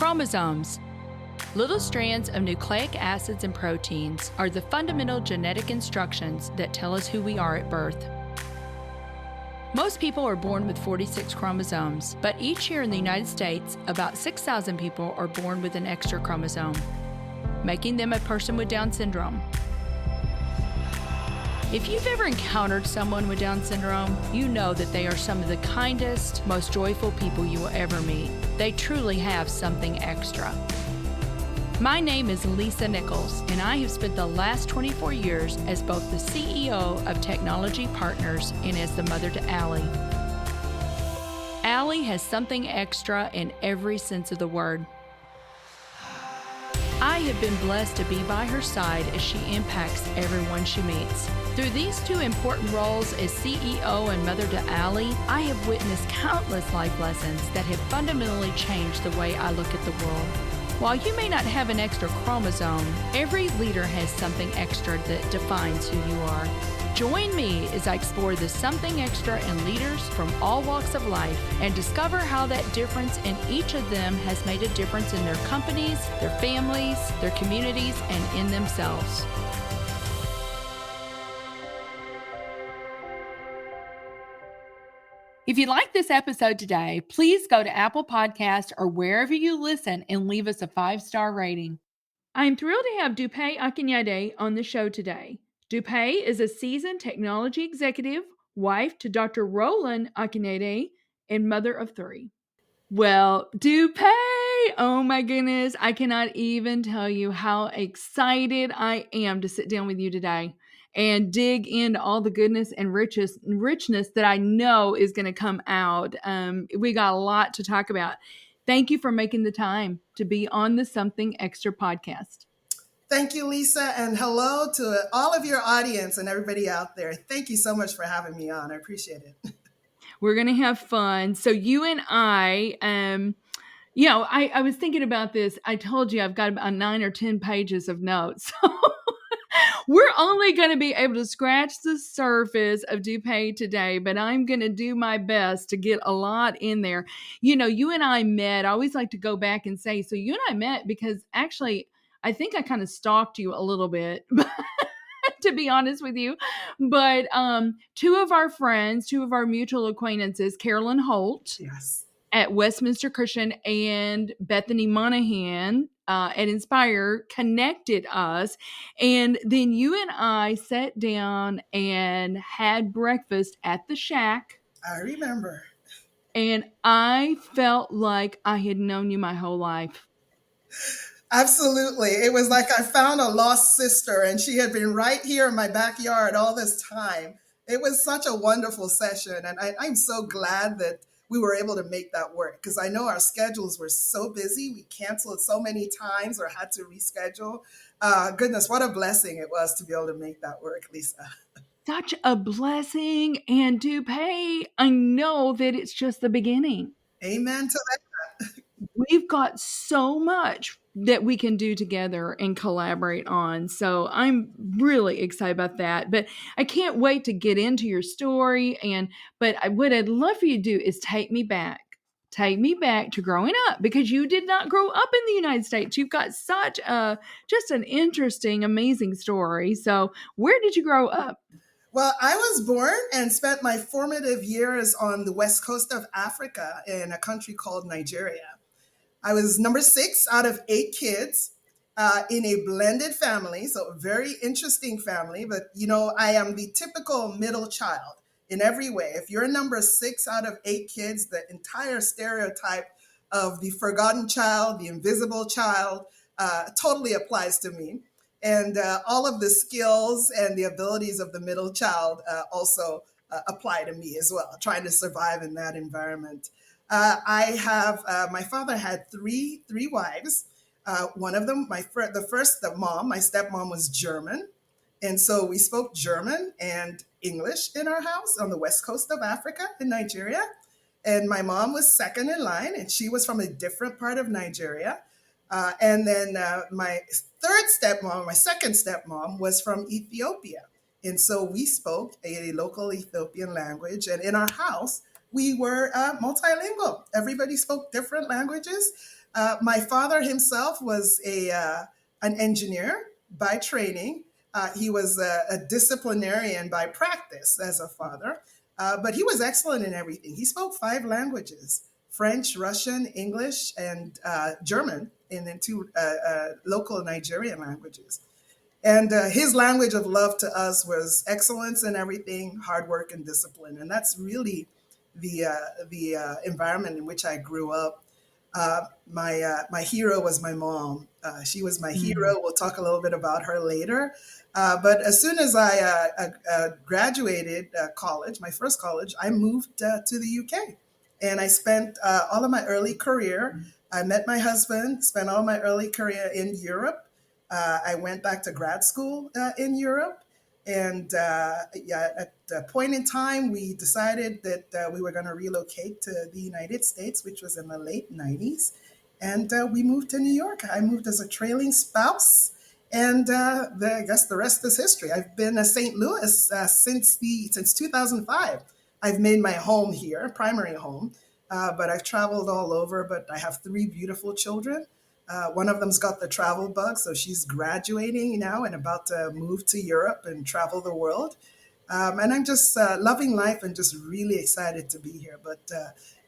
Chromosomes. Little strands of nucleic acids and proteins are the fundamental genetic instructions that tell us who we are at birth. Most people are born with 46 chromosomes, but each year in the United States, about 6,000 people are born with an extra chromosome, making them a person with Down syndrome. If you've ever encountered someone with Down syndrome, you know that they are some of the kindest, most joyful people you will ever meet. They truly have something extra. My name is Lisa Nichols, and I have spent the last 24 years as both the CEO of Technology Partners and as the mother to Allie. Allie has something extra in every sense of the word. I have been blessed to be by her side as she impacts everyone she meets. Through these two important roles as CEO and mother to Allie, I have witnessed countless life lessons that have fundamentally changed the way I look at the world. While you may not have an extra chromosome, every leader has something extra that defines who you are. Join me as I explore the something extra in leaders from all walks of life and discover how that difference in each of them has made a difference in their companies, their families, their communities, and in themselves. If you like this episode today, please go to Apple Podcasts or wherever you listen and leave us a 5-star rating. I am thrilled to have Dupe Akinyede on the show today. Dupe is a seasoned technology executive, wife to Dr. Roland Akinyede, and mother of 3. Well, Dupe, oh my goodness, I cannot even tell you how excited I am to sit down with you today and dig into all the goodness and richness that I know is going to come out. We got a lot to talk about. Thank you for making the time to be on the Something Extra podcast. Thank you, Lisa, and hello to all of your audience and everybody out there. Thank you so much for having me on. I appreciate it. We're going to have fun. So you and I was thinking about this. I told you I've got about 9 or 10 pages of notes. We're only going to be able to scratch the surface of Dupe today, but I'm going to do my best to get a lot in there. You know, you and I met. I always like to go back and say, so you and I met because actually, I think I kind of stalked you a little bit, to be honest with you. But two of our mutual acquaintances, Carolyn Holt, Yes, at Westminster Christian, and Bethany Monahan at Inspire connected us. And then you and I sat down and had breakfast at the Shack. I remember. And I felt like I had known you my whole life. Absolutely. It was like I found a lost sister and she had been right here in my backyard all this time. It was such a wonderful session. And I'm so glad that we were able to make that work because I know our schedules were so busy. We canceled so many times or had to reschedule. Goodness, what a blessing it was to be able to make that work, Lisa. Such a blessing. And Dupe, I know that it's just the beginning. Amen to that. We've got so much that we can do together and collaborate on. So I'm really excited about that. But I can't wait to get into your story. But what I'd love for you to do is take me back. Take me back to growing up because you did not grow up in the United States. You've got such just an interesting, amazing story. So where did you grow up? Well, I was born and spent my formative years on the west coast of Africa in a country called Nigeria. I was number 6 out of 8 kids in a blended family, so a very interesting family. But, you know, I am the typical middle child in every way. If you're number 6 out of 8 kids, the entire stereotype of the forgotten child, the invisible child, totally applies to me. And all of the skills and the abilities of the middle child also apply to me as well, trying to survive in that environment. My father had three wives. One of them, my stepmom was German. And so we spoke German and English in our house on the west coast of Africa in Nigeria. And my mom was second in line and she was from a different part of Nigeria. And then my second stepmom was from Ethiopia. And so we spoke a local Ethiopian language. And in our house, we were multilingual. Everybody spoke different languages. My father himself was an engineer by training. He was a disciplinarian by practice as a father, but he was excellent in everything. He spoke 5 languages: French, Russian, English, and German, and then 2 local Nigerian languages. And his language of love to us was excellence in everything, hard work, and discipline. And that's really the environment in which I grew up. My hero was my mom. She was my Mm. hero. We'll talk a little bit about her later. But as soon as I graduated college, my first college, I moved to the UK, and I spent all of my early career. I met my husband. Spent all my early career in Europe. I went back to grad school in Europe. And yeah, at a point in time, we decided that we were going to relocate to the United States, which was in the late 90s. And we moved to New York. I moved as a trailing spouse. And I guess the rest is history. I've been to St. Louis since 2005. I've made my home here, primary home, but I've traveled all over. But I have 3 beautiful children. One of them's got the travel bug, so she's graduating now and about to move to Europe and travel the world. And I'm just loving life and just really excited to be here. But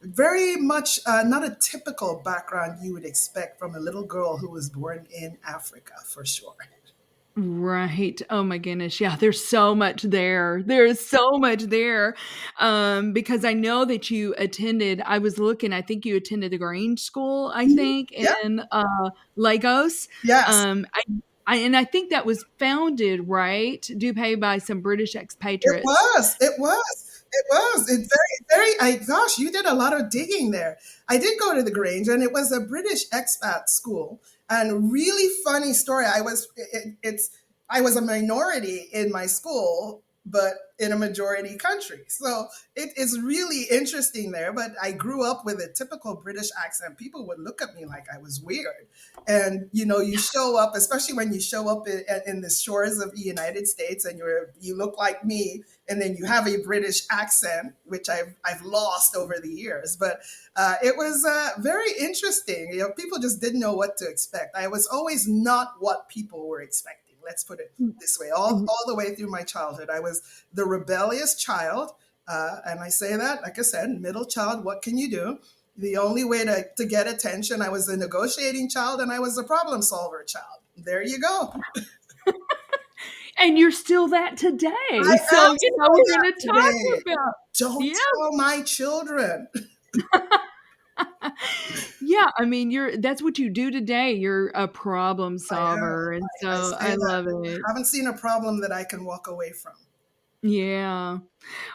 very much not a typical background you would expect from a little girl who was born in Africa, for sure. Right. Oh my goodness. Yeah, there's so much there. There's so much there. Because I know that you attended, I was looking, I think you attended the Grange School, I Mhm. think, Yeah. in Lagos. Yes. And I think that was founded, right, Dupe, by some British It expatriates. was. It was. It was. It very, very. Gosh, you did a lot of digging there. I did go to the Grange, and it was a British expat school. And really funny story. I was a minority in my school, but in a majority country. So it is really interesting there. But I grew up with a typical British accent. People would look at me like I was weird. And you show up, especially when you show up in the shores of the United States, and you look like me, and then you have a British accent, which I've lost over the years. But it was very interesting. People just didn't know what to expect. I was always not what people were expecting. Let's put it this way. All the way through my childhood, I was the rebellious child, and I say that, like I said, middle child. What can you do? The only way to get attention, I was a negotiating child, and I was a problem solver child. There you go. And you're still that I today. am So, still we're that going to talk today. about, Don't yeah. tell my children. Yeah, I mean, that's what you do today. You're a problem I am. solver, and I so say I that. love it. I haven't seen a problem that I can walk away from. Yeah.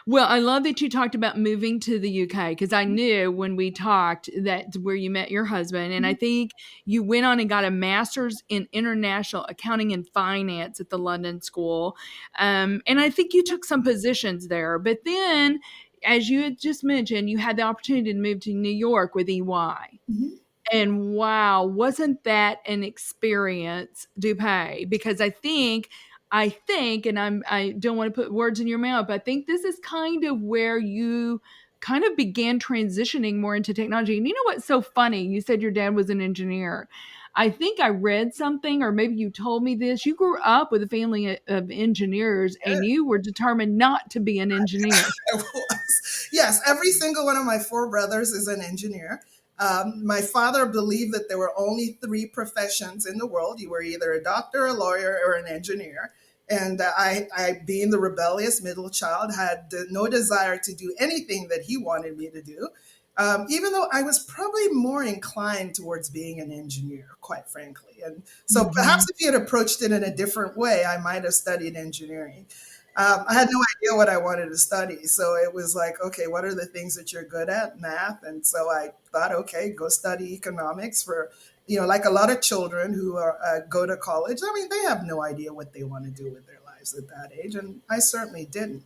Well, I love that you talked about moving to the UK because I knew when we talked that's where you met your husband. And I think you went on and got a master's in international accounting and finance at the London School. And I think you took some positions there. But then, as you had just mentioned, you had the opportunity to move to New York with EY. Mhm. And wow, wasn't that an experience, Dupay? Because I think, and I don't want to put words in your mouth, but I think this is kind of where you kind of began transitioning more into technology. And you know what's so funny? You said your dad was an engineer. I think I read something, or maybe you told me this. You grew up with a family of engineers, and you were determined not to be an engineer. I was. Yes, every single one of my 4 brothers is an engineer. My father believed that there were only 3 professions in the world. You were either a doctor, a lawyer, or an engineer. And being the rebellious middle child, had no desire to do anything that he wanted me to do. Even though I was probably more inclined towards being an engineer, quite frankly. And so perhaps Mhm. if you had approached it in a different way, I might have studied engineering. I had no idea what I wanted to study. So it was like, okay, what are the things that you're good at? Math. And so I thought, okay, go study economics for, like a lot of children who go to college. I mean, they have no idea what they want to do with their lives at that age. And I certainly didn't.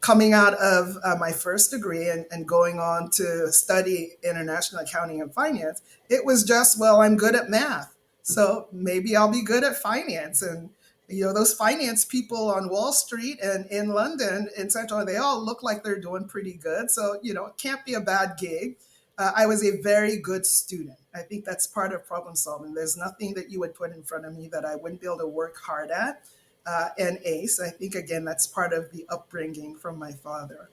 Coming out of my first degree and going on to study international accounting and finance, it was just, well, I'm good at math. So maybe I'll be good at finance. And, those finance people on Wall Street and in London, in Central, they all look like they're doing pretty good. So, it can't be a bad gig. I was a very good student. I think that's part of problem solving. There's nothing that you would put in front of me that I wouldn't be able to work hard at and ace. I think, again, that's part of the upbringing from my father.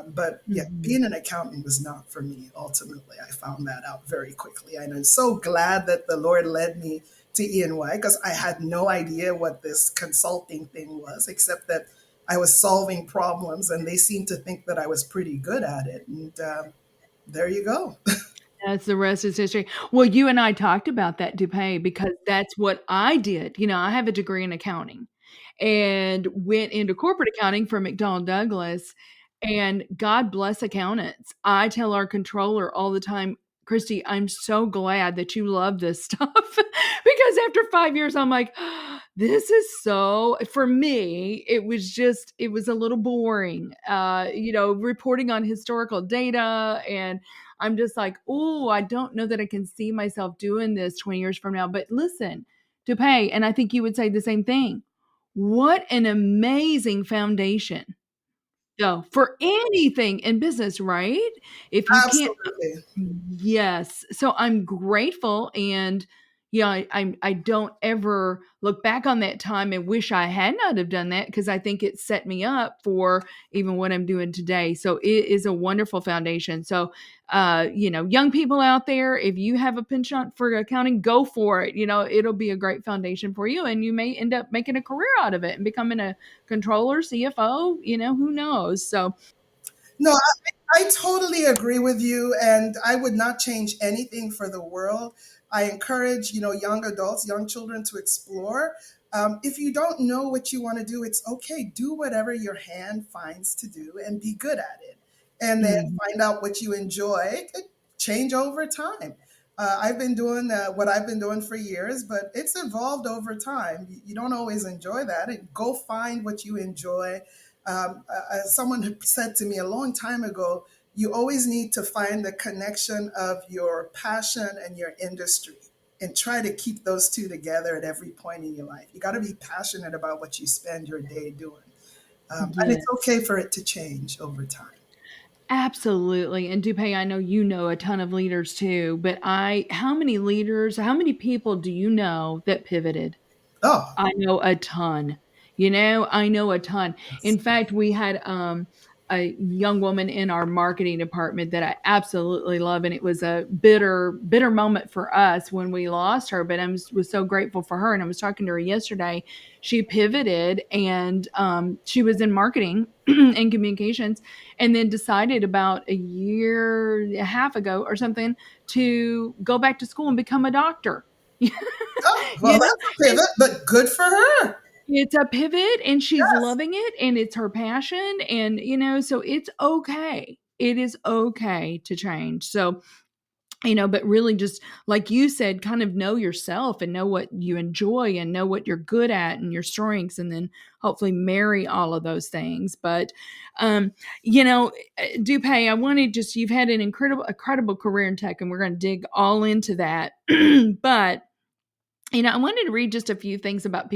But yeah, Mhm. being an accountant was not for me. Ultimately, I found that out very quickly. And I'm so glad that the Lord led me to E&Y because I had no idea what this consulting thing was, except that I was solving problems and they seemed to think that I was pretty good at it. And there you go. That's the rest is history. Well, you and I talked about that, Dupe, because that's what I did. I have a degree in accounting and went into corporate accounting for McDonnell Douglas. And God bless accountants. I tell our controller all the time, Christy, I'm so glad that you love this stuff because after 5 years, I'm like, this is so, for me, it was a little boring, reporting on historical data. And I'm just like, oh, I don't know that I can see myself doing this 20 years from now. But listen, Dupe, and I think you would say the same thing. What an amazing foundation, though, for anything in business, right? If you can't Absolutely. Yes. So I'm grateful and yeah, I don't ever look back on that time and wish I had not have done that because I think it set me up for even what I'm doing today. So it is a wonderful foundation. So young people out there, if you have a penchant for accounting, go for it. It'll be a great foundation for you and you may end up making a career out of it and becoming a controller, CFO, who knows. So No, I totally agree with you, and I would not change anything for the world. I encourage, young adults, young children to explore. If you don't know what you want to do, it's okay. Do whatever your hand finds to do and be good at it. And then mhm, find out what you enjoy. It could change over time. I've been doing what I've been doing for years, but it's evolved over time. You don't always enjoy that. And go find what you enjoy. Someone had said to me a long time ago, you always need to find the connection of your passion and your industry and try to keep those two together at every point in your life. You got to be passionate about what you spend your day doing. And it's yes. okay for it to change over time. Absolutely. And Dupe, I know you know a ton of leaders too, but how many people do you know that pivoted? Oh, I know a ton. I know a ton. yes. In fact, we had a young woman in our marketing department that I absolutely love, and it was a bitter moment for us when we lost her. But was so grateful for her, and I was talking to her yesterday. She pivoted, and she was in marketing and communications, and then decided about a year and a half ago or something to go back to school and become a doctor. Oh, well, you know that's a pivot, but good for her. it's a pivot and she's Yes. loving it and it's her passion and so it's okay. It is okay to change. So, but really just like you said, kind of know yourself and know what you enjoy and know what you're good at and your strengths and then hopefully marry all of those things. But you know, Dupe, I wanted just you've had an incredible career in tech and we're going to dig all into that. But I wanted to read just a few things about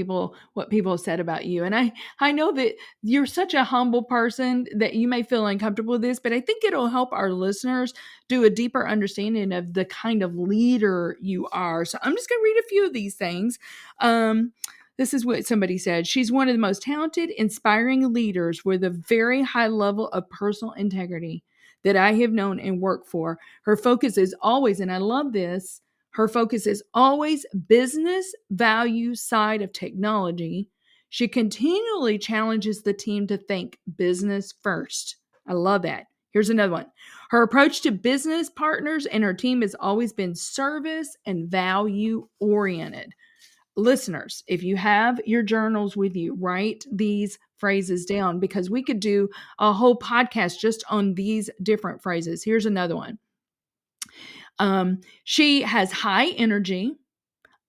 what people have said about you. And I know that you're such a humble person that you may feel uncomfortable with this, but I think it'll help our listeners do a deeper understanding of the kind of leader you are. So I'm just going to read a few of these things. This is what somebody said. She's one of the most talented, inspiring leaders with a very high level of personal integrity that I have known and worked for. Her focus is always, and I love this, her focus is always business value side of technology. She continually challenges the team to think business first. I love that. Here's another one. Her approach to business partners and her team has always been service and value oriented. Listeners, if you have your journals with you, write these phrases down because we could do a whole podcast just on these different phrases. Here's another one. She has high energy,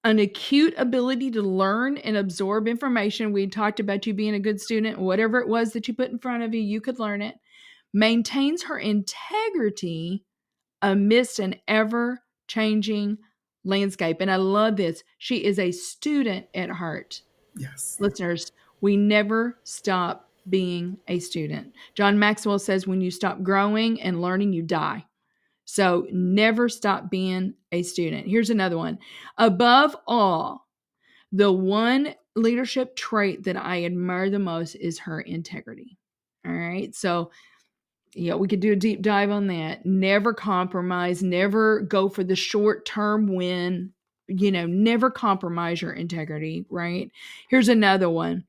an acute ability to learn and absorb information. We talked about you being a good student, whatever it was that you put in front of you, you could learn it. Maintains her integrity amidst an ever changing landscape. And I love this. She is a student at heart. Yes. Listeners, we never stop being a student. John Maxwell says when you stop growing and learning, you die. So never stop being a student. Here's another one. Above all, the one leadership trait that I admire the most is her integrity. All right. So, yeah, we could do a deep dive on that. Never compromise, never go for the short term win, never compromise your integrity, right? Here's another one.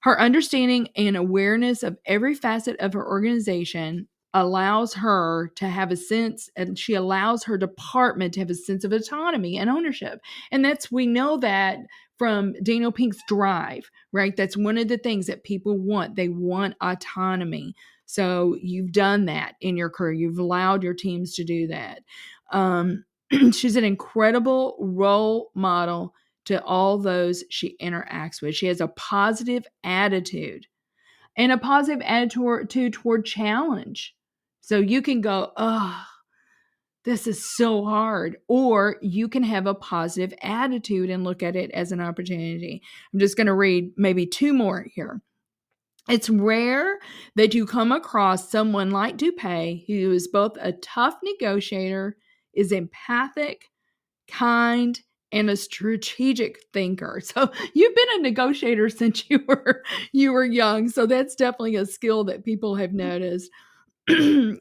Her understanding and awareness of every facet of her organization allows her to have a sense, and she allows her department to have a sense of autonomy and ownership. And we know that from Daniel Pink's Drive, right? That's one of the things that people want. They want autonomy. So you've done that in your career. You've allowed your teams to do that. She's an incredible role model to all those she interacts with. She has a positive attitude and a positive attitude toward challenge. So you can go, oh, this is so hard. Or you can have a positive attitude and look at it as an opportunity. I'm just going to read maybe two more here. It's rare that you come across someone like Dupe, who is both a tough negotiator, is empathic, kind, and a strategic thinker. So you've been a negotiator since you were young. So that's definitely a skill that people have noticed. Here's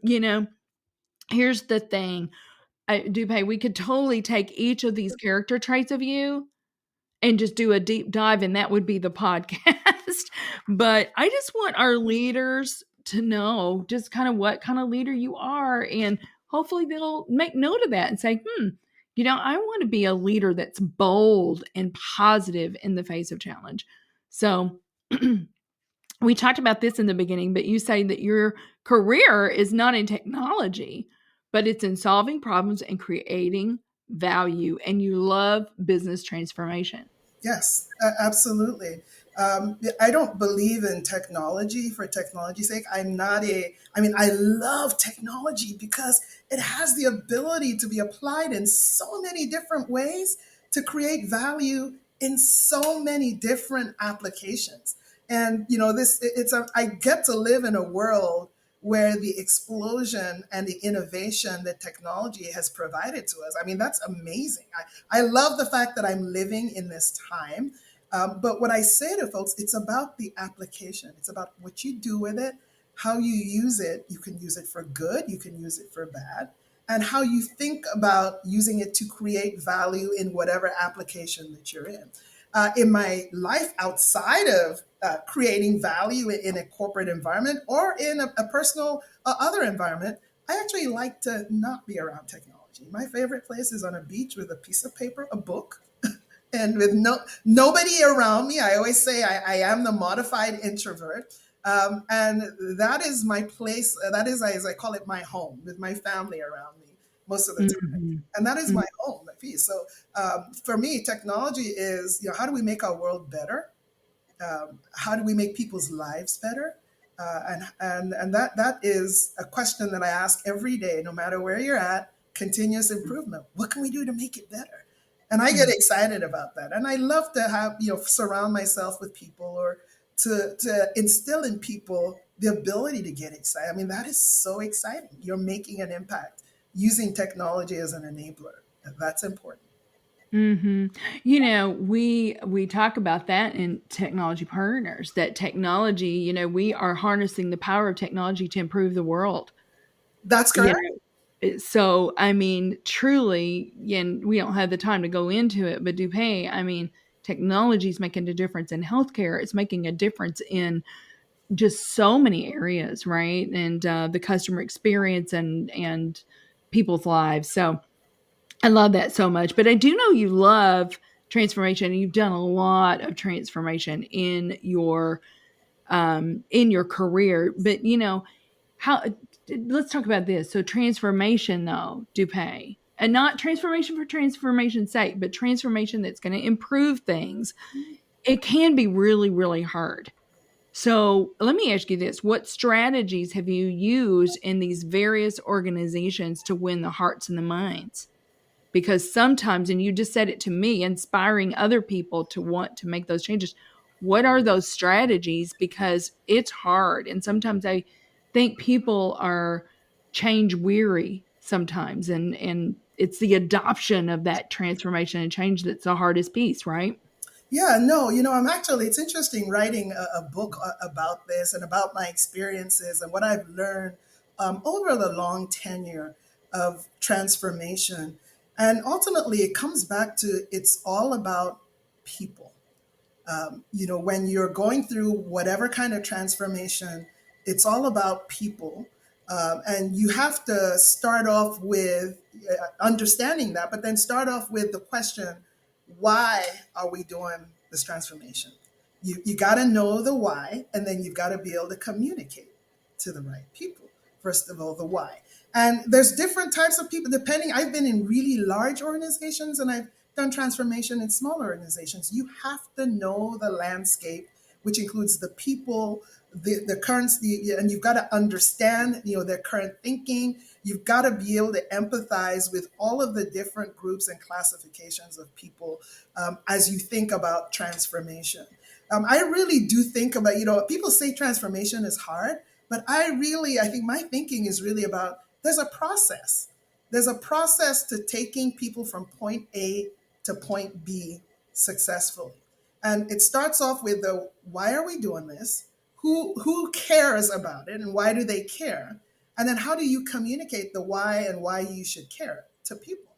the thing. Dupe, we could totally take each of these character traits of you and just do a deep dive, and that would be the podcast. But I just want our leaders to know just kind of what kind of leader you are, and hopefully they'll make note of that and say, I want to be a leader that's bold and positive in the face of challenge. So we talked about this in the beginning, but you say that your career is not in technology, but it's in solving problems and creating value, and you love business transformation. Yes, absolutely. I don't believe in technology for technology's sake. I love technology because it has the ability to be applied in so many different ways to create value in so many different applications. And, I get to live in a world where the explosion and the innovation that technology has provided to us. I mean, that's amazing. I love the fact that I'm living in this time. But what I say to folks, it's about the application. It's about what you do with it, how you use it. You can use it for good, you can use it for bad, and how you think about using it to create value in whatever application that you're in. In my life outside of creating value in a corporate environment or in a personal other environment, I actually like to not be around technology. My favorite place is on a beach with a piece of paper, a book, and with nobody around me. I always say I am the modified introvert. And that is my place. That is, as I call it, my home, with my family around me most of the time. Mm-hmm. And that is my home, my peace. So for me, technology is, how do we make our world better? How do we make people's lives better? And that is a question that I ask every day, no matter where you're at. Continuous improvement. What can we do to make it better? And I get excited about that. And I love to have, surround myself with people, or to instill in people the ability to get excited. I mean, that is so exciting. You're making an impact using technology as an enabler. That's important. Mm-hmm. We talk about that in Technology Partners, that technology, we are harnessing the power of technology to improve the world. That's correct. So, I mean, truly, and we don't have the time to go into it, but Dupe, I mean, technology is making a difference in healthcare. It's making a difference in just so many areas, right? And the customer experience and people's lives. So I love that so much. But I do know you love transformation. You've done a lot of transformation in your career. But how? Let's talk about this. So transformation, though, Dupe, and not transformation for transformation's sake, but transformation that's going to improve things. It can be really, really hard. So let me ask you this. What strategies have you used in these various organizations to win the hearts and the minds? Because sometimes, and you just said it to me, inspiring other people to want to make those changes. What are those strategies? Because it's hard. And sometimes I think people are change weary. sometimes, and it's the adoption of that transformation and change that's the hardest piece, right? Yeah, no, it's interesting writing a book about this and about my experiences and what I've learned over the long tenure of transformation. And ultimately, it comes back to it's all about people. When you're going through whatever kind of transformation, it's all about people. And you have to start off with understanding that, but then start off with the question, why are we doing this transformation? You got to know the why, and then you've got to be able to communicate to the right people. First of all, the why. And there's different types of people depending. I've been in really large organizations and I've done transformation in smaller organizations. You have to know the landscape, which includes the people, the currency, and you've got to understand, their current thinking. You've got to be able to empathize with all of the different groups and classifications of people as you think about transformation. I really do think about, people say transformation is hard, but I think my thinking is really about there's a process. There's a process to taking people from point A to point B successfully. And it starts off with the why are we doing this? Who cares about it and why do they care? And then how do you communicate the why and why you should care to people?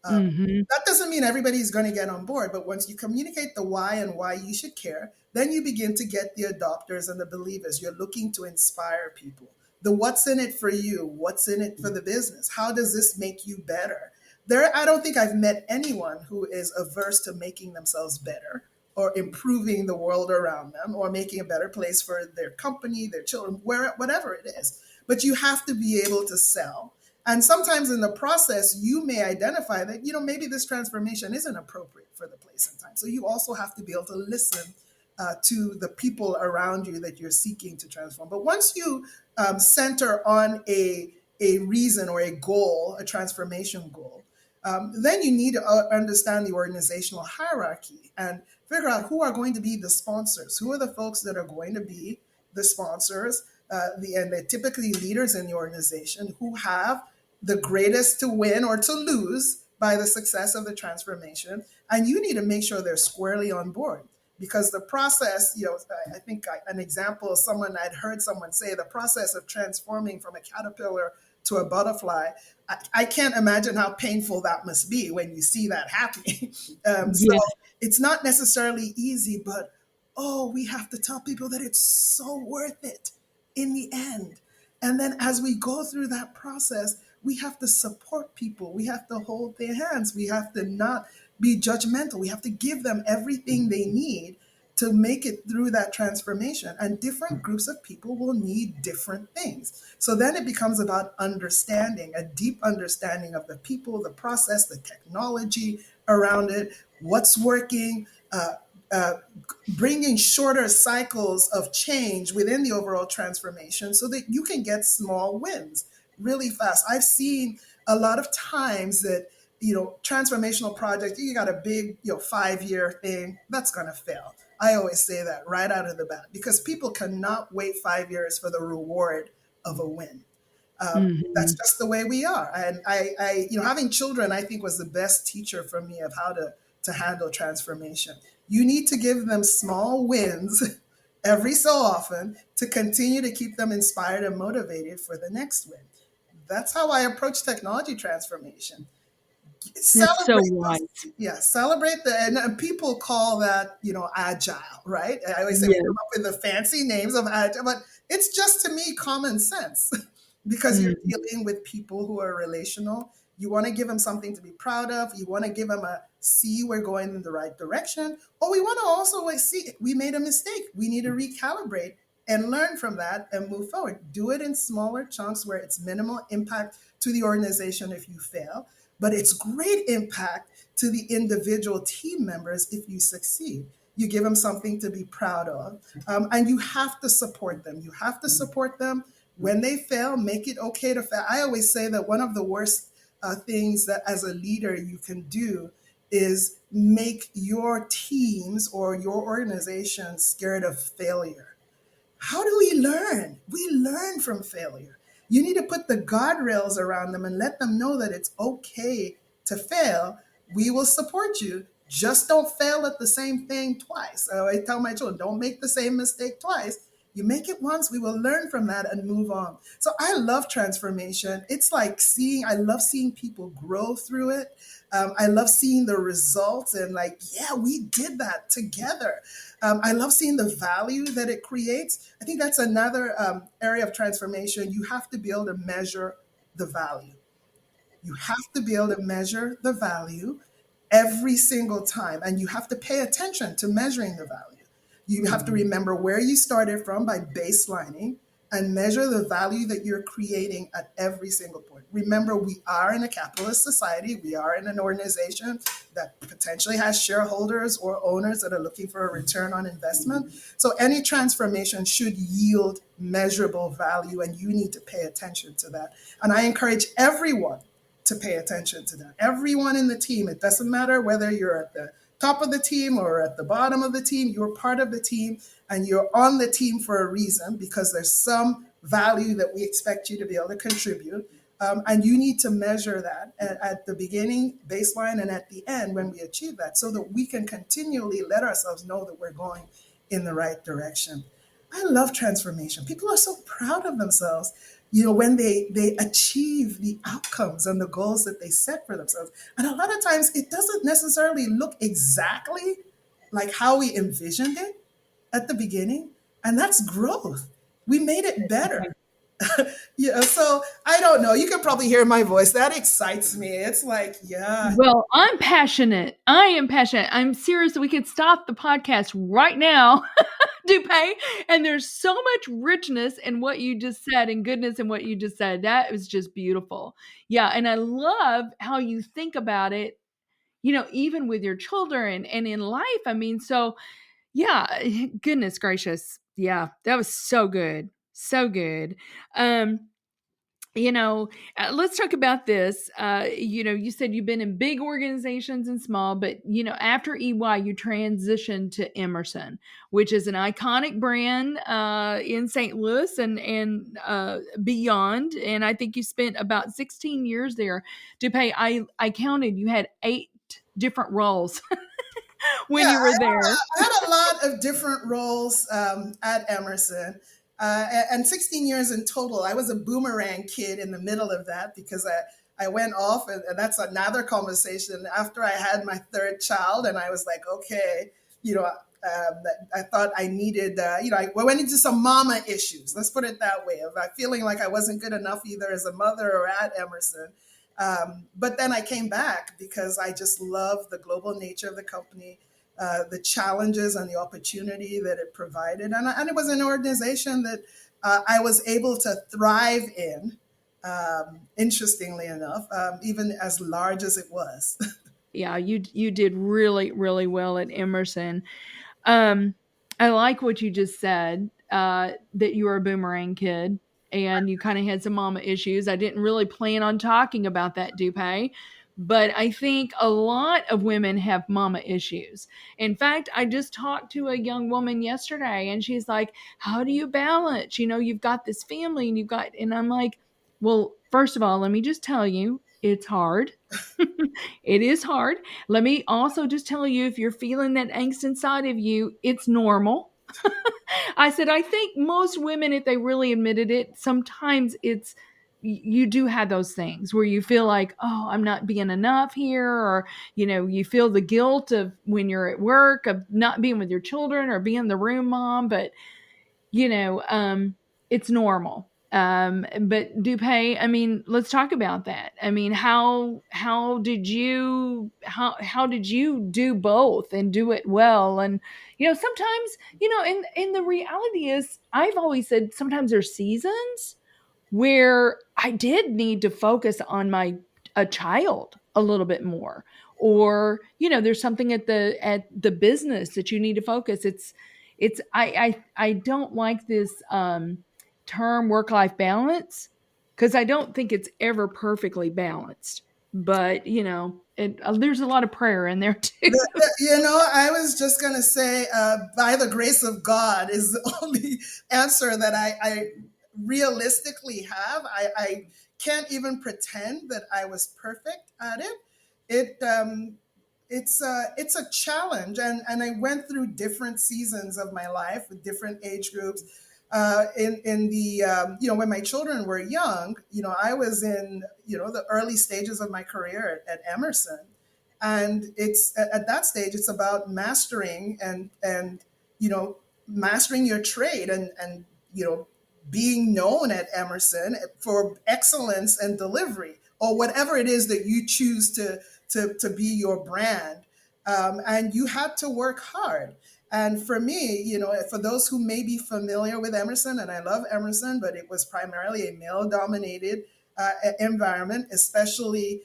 Mm-hmm. That doesn't mean everybody's going to get on board, but once you communicate the why and why you should care, then you begin to get the adopters and the believers. You're looking to inspire people. The what's in it for you, what's in it for the business, how does this make you better? I don't think I've met anyone who is averse to making themselves better or improving the world around them or making a better place for their company, their children, whatever it is. But you have to be able to sell. And sometimes in the process, you may identify that, maybe this transformation isn't appropriate for the place and time. So you also have to be able to listen to the people around you that you're seeking to transform. But once you center on a reason or a goal, a transformation goal, then you need to understand the organizational hierarchy and figure out who are going to be the sponsors. Who are the folks that are going to be the sponsors? And they're typically leaders in the organization who have the greatest to win or to lose by the success of the transformation. And you need to make sure they're squarely on board because the process, I think an example of I'd heard someone say the process of transforming from a caterpillar to a butterfly. I can't imagine how painful that must be when you see that happening. So Yeah. it's not necessarily easy, but we have to tell people that it's so worth it in the end. And then as we go through that process, we have to support people. We have to hold their hands. We have to not be judgmental. We have to give them everything they need to make it through that transformation. And different groups of people will need different things. So then it becomes about understanding, a deep understanding of the people, the process, the technology around it, what's working, bringing shorter cycles of change within the overall transformation so that you can get small wins really fast. I've seen a lot of times that, transformational project, you got a big, 5-year thing, that's going to fail. I always say that right out of the bat because people cannot wait 5 years for the reward of a win. That's Mm-hmm. just the way we are. And having children, I think was the best teacher for me of how to handle transformation. You need to give them small wins every so often to continue to keep them inspired and motivated for the next win. That's how I approach technology transformation. That's so Celebrate wise. those, yeah, celebrate and people call that, agile, right? I always say we Yes. come up with the fancy names of agile, but it's just to me common sense because you're Mm-hmm. dealing with people who are relational. You want to give them something to be proud of. You want to give them see we're going in the right direction. Or we want to also see we made a mistake. We need to recalibrate and learn from that and move forward. Do it in smaller chunks where it's minimal impact to the organization if you fail, but it's great impact to the individual team members if you succeed. You give them something to be proud of, and you have to support them. You have to support them when they fail. Make it okay to fail. I always say that one of the worst things that as a leader you can do is make your teams or your organization scared of failure. How do we learn? We learn from failure. You need to put the guardrails around them and let them know that it's okay to fail. We will support you. Just don't fail at the same thing twice. I tell my children, don't make the same mistake twice. You make it once, we will learn from that and move on. So I love transformation. It's like I love seeing people grow through it. I love seeing the results and like, yeah, we did that together. I love seeing the value that it creates. I think that's another area of transformation. You have to be able to measure the value. You have to be able to measure the value every single time, and you have to pay attention to measuring the value. You have to remember where you started from by baselining and measure the value that you're creating at every single point. Remember, we are in a capitalist society. We are in an organization that potentially has shareholders or owners that are looking for a return on investment. So any transformation should yield measurable value, and you need to pay attention to that. And I encourage everyone to pay attention to that. Everyone in the team, it doesn't matter whether you're at the top of the team or at the bottom of the team, you're part of the team and you're on the team for a reason because there's some value that we expect you to be able to contribute. And you need to measure that at the beginning, baseline, and at the end when we achieve that so that we can continually let ourselves know that we're going in the right direction. I love transformation. People are so proud of themselves, when they achieve the outcomes and the goals that they set for themselves. And a lot of times it doesn't necessarily look exactly like how we envisioned it at the beginning. And that's growth. We made it better. Yeah, so I don't know. You can probably hear my voice. That excites me. It's like, yeah. Well, I'm passionate. I am passionate. I'm serious. We could stop the podcast right now, Dupe. And there's so much richness in what you just said and goodness in what you just said. That was just beautiful. Yeah. And I love how you think about it, even with your children and in life. I mean, so yeah, goodness gracious. Yeah, that was so good. So good. Um, let's talk about this. You said you've been in big organizations and small, but after EY, you transitioned to Emerson, which is an iconic brand in St. Louis and beyond. And I think you spent about 16 years there. Dupe, I counted you had 8 different roles when Yeah, you were there. I had a lot of different roles at Emerson. And 16 years in total. I was a boomerang kid in the middle of that because I went off, and that's another conversation. After I had my third child, and I was like, okay, I thought I needed, I went into some mama issues. Let's put it that way, of feeling like I wasn't good enough either as a mother or at Emerson. But then I came back because I just love the global nature of the company, the challenges and the opportunity that it provided. And it was an organization that I was able to thrive in, interestingly enough, even as large as it was. Yeah, you did really, really well at Emerson. I like what you just said, that you were a boomerang kid and you kind of had some mama issues. I didn't really plan on talking about that, Dupe, but I think a lot of women have mama issues. In fact, I just talked to a young woman yesterday and she's like, how do you balance? You've got this family and I'm like, well, first of all, let me just tell you, it's hard. It is hard. Let me also just tell you, if you're feeling that angst inside of you, it's normal. I said, I think most women, if they really admitted it, sometimes you do have those things where you feel like, oh, I'm not being enough here. Or, you feel the guilt of when you're at work of not being with your children or being the room mom. But it's normal. But Dupe, I mean, let's talk about that. I mean, how did you do both and do it well? And sometimes, and the reality is, I've always said sometimes there's seasons where I did need to focus on a child a little bit more, or there's something at the business that you need to focus. I don't like this term work-life balance because I don't think it's ever perfectly balanced. But there's a lot of prayer in there too. I was just going to say, by the grace of God is the only answer that I realistically have. I can't even pretend that I was perfect at it. It's a challenge, and I went through different seasons of my life with different age groups. In the when my children were young, I was in the early stages of my career at Emerson, and it's at that stage it's about mastering and mastering your trade and being known at Emerson for excellence and delivery, or whatever it is that you choose to be your brand. And you had to work hard. And for me, for those who may be familiar with Emerson, and I love Emerson, but it was primarily a male dominated environment, especially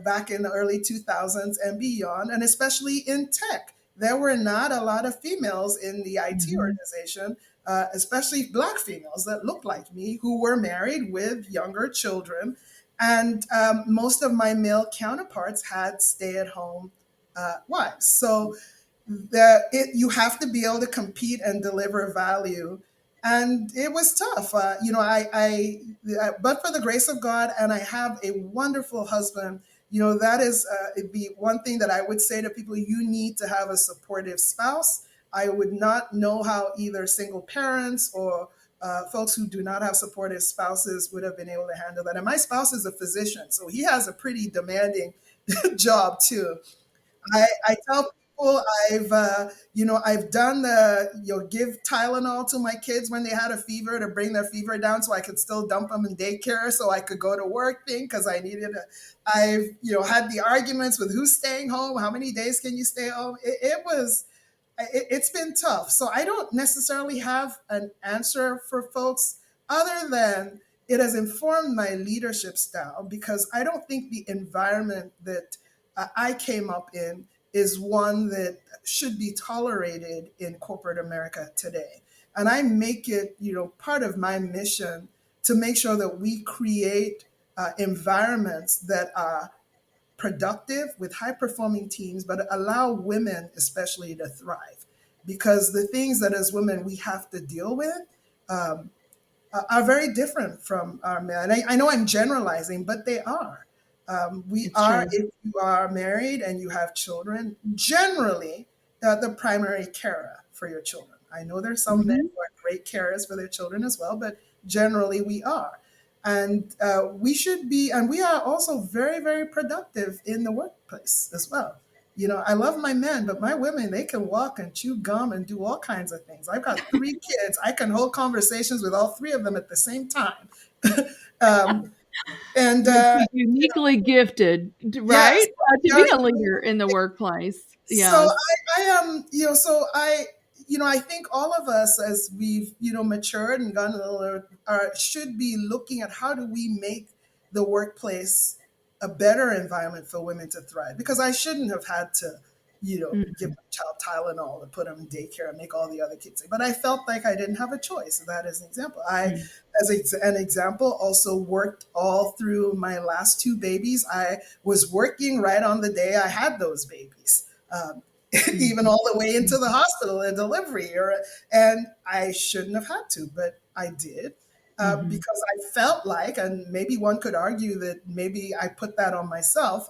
back in the early 2000s and beyond, and especially in tech. There were not a lot of females in the IT organization, especially Black females that looked like me, who were married with younger children. And most of my male counterparts had stay at home wives. So you have to be able to compete and deliver value. And it was tough. But for the grace of God, and I have a wonderful husband, that is the one thing that I would say to people: you need to have a supportive spouse. I would not know how either single parents or folks who do not have supportive spouses would have been able to handle that. And my spouse is a physician, so he has a pretty demanding job too. I tell people I've done give Tylenol to my kids when they had a fever to bring their fever down, so I could still dump them in daycare so I could go to work thing, because I needed I've had the arguments with who's staying home, how many days can you stay home. It's been tough. So I don't necessarily have an answer for folks, other than it has informed my leadership style, because I don't think the environment that I came up in is one that should be tolerated in corporate America today. And I make it, part of my mission to make sure that we create environments that are productive with high performing teams, but allow women especially to thrive. Because the things that as women we have to deal with um, are very different from our men. I know I'm generalizing, but they are. We It's are, true. if you are married and you have children, generally the primary carer for your children. I know there's some men Mhm. who are great carers for their children as well, but generally we are. And we should be, and we are also very, very productive in the workplace as well. I love my men, but my women, they can walk and chew gum and do all kinds of things. I've got three kids. I can hold conversations with all three of them at the same time. um, and You're uniquely gifted, right? yes, To be just a leader in the workplace. so Yes. I am, so I think all of us, as we've, matured and gotten a little, should be looking at how do we make the workplace a better environment for women to thrive. Because I shouldn't have had to, give Mhm. my child Tylenol to put them in daycare and make all the other kids sick. But I felt like I didn't have a choice. That is an example. Mhm. An example, also worked all through my last two babies. I was working right on the day I had those babies. Even Mhm. all the way into the hospital and delivery. And I shouldn't have had to, but I did. Mhm. Because I felt like, and maybe one could argue that maybe I put that on myself.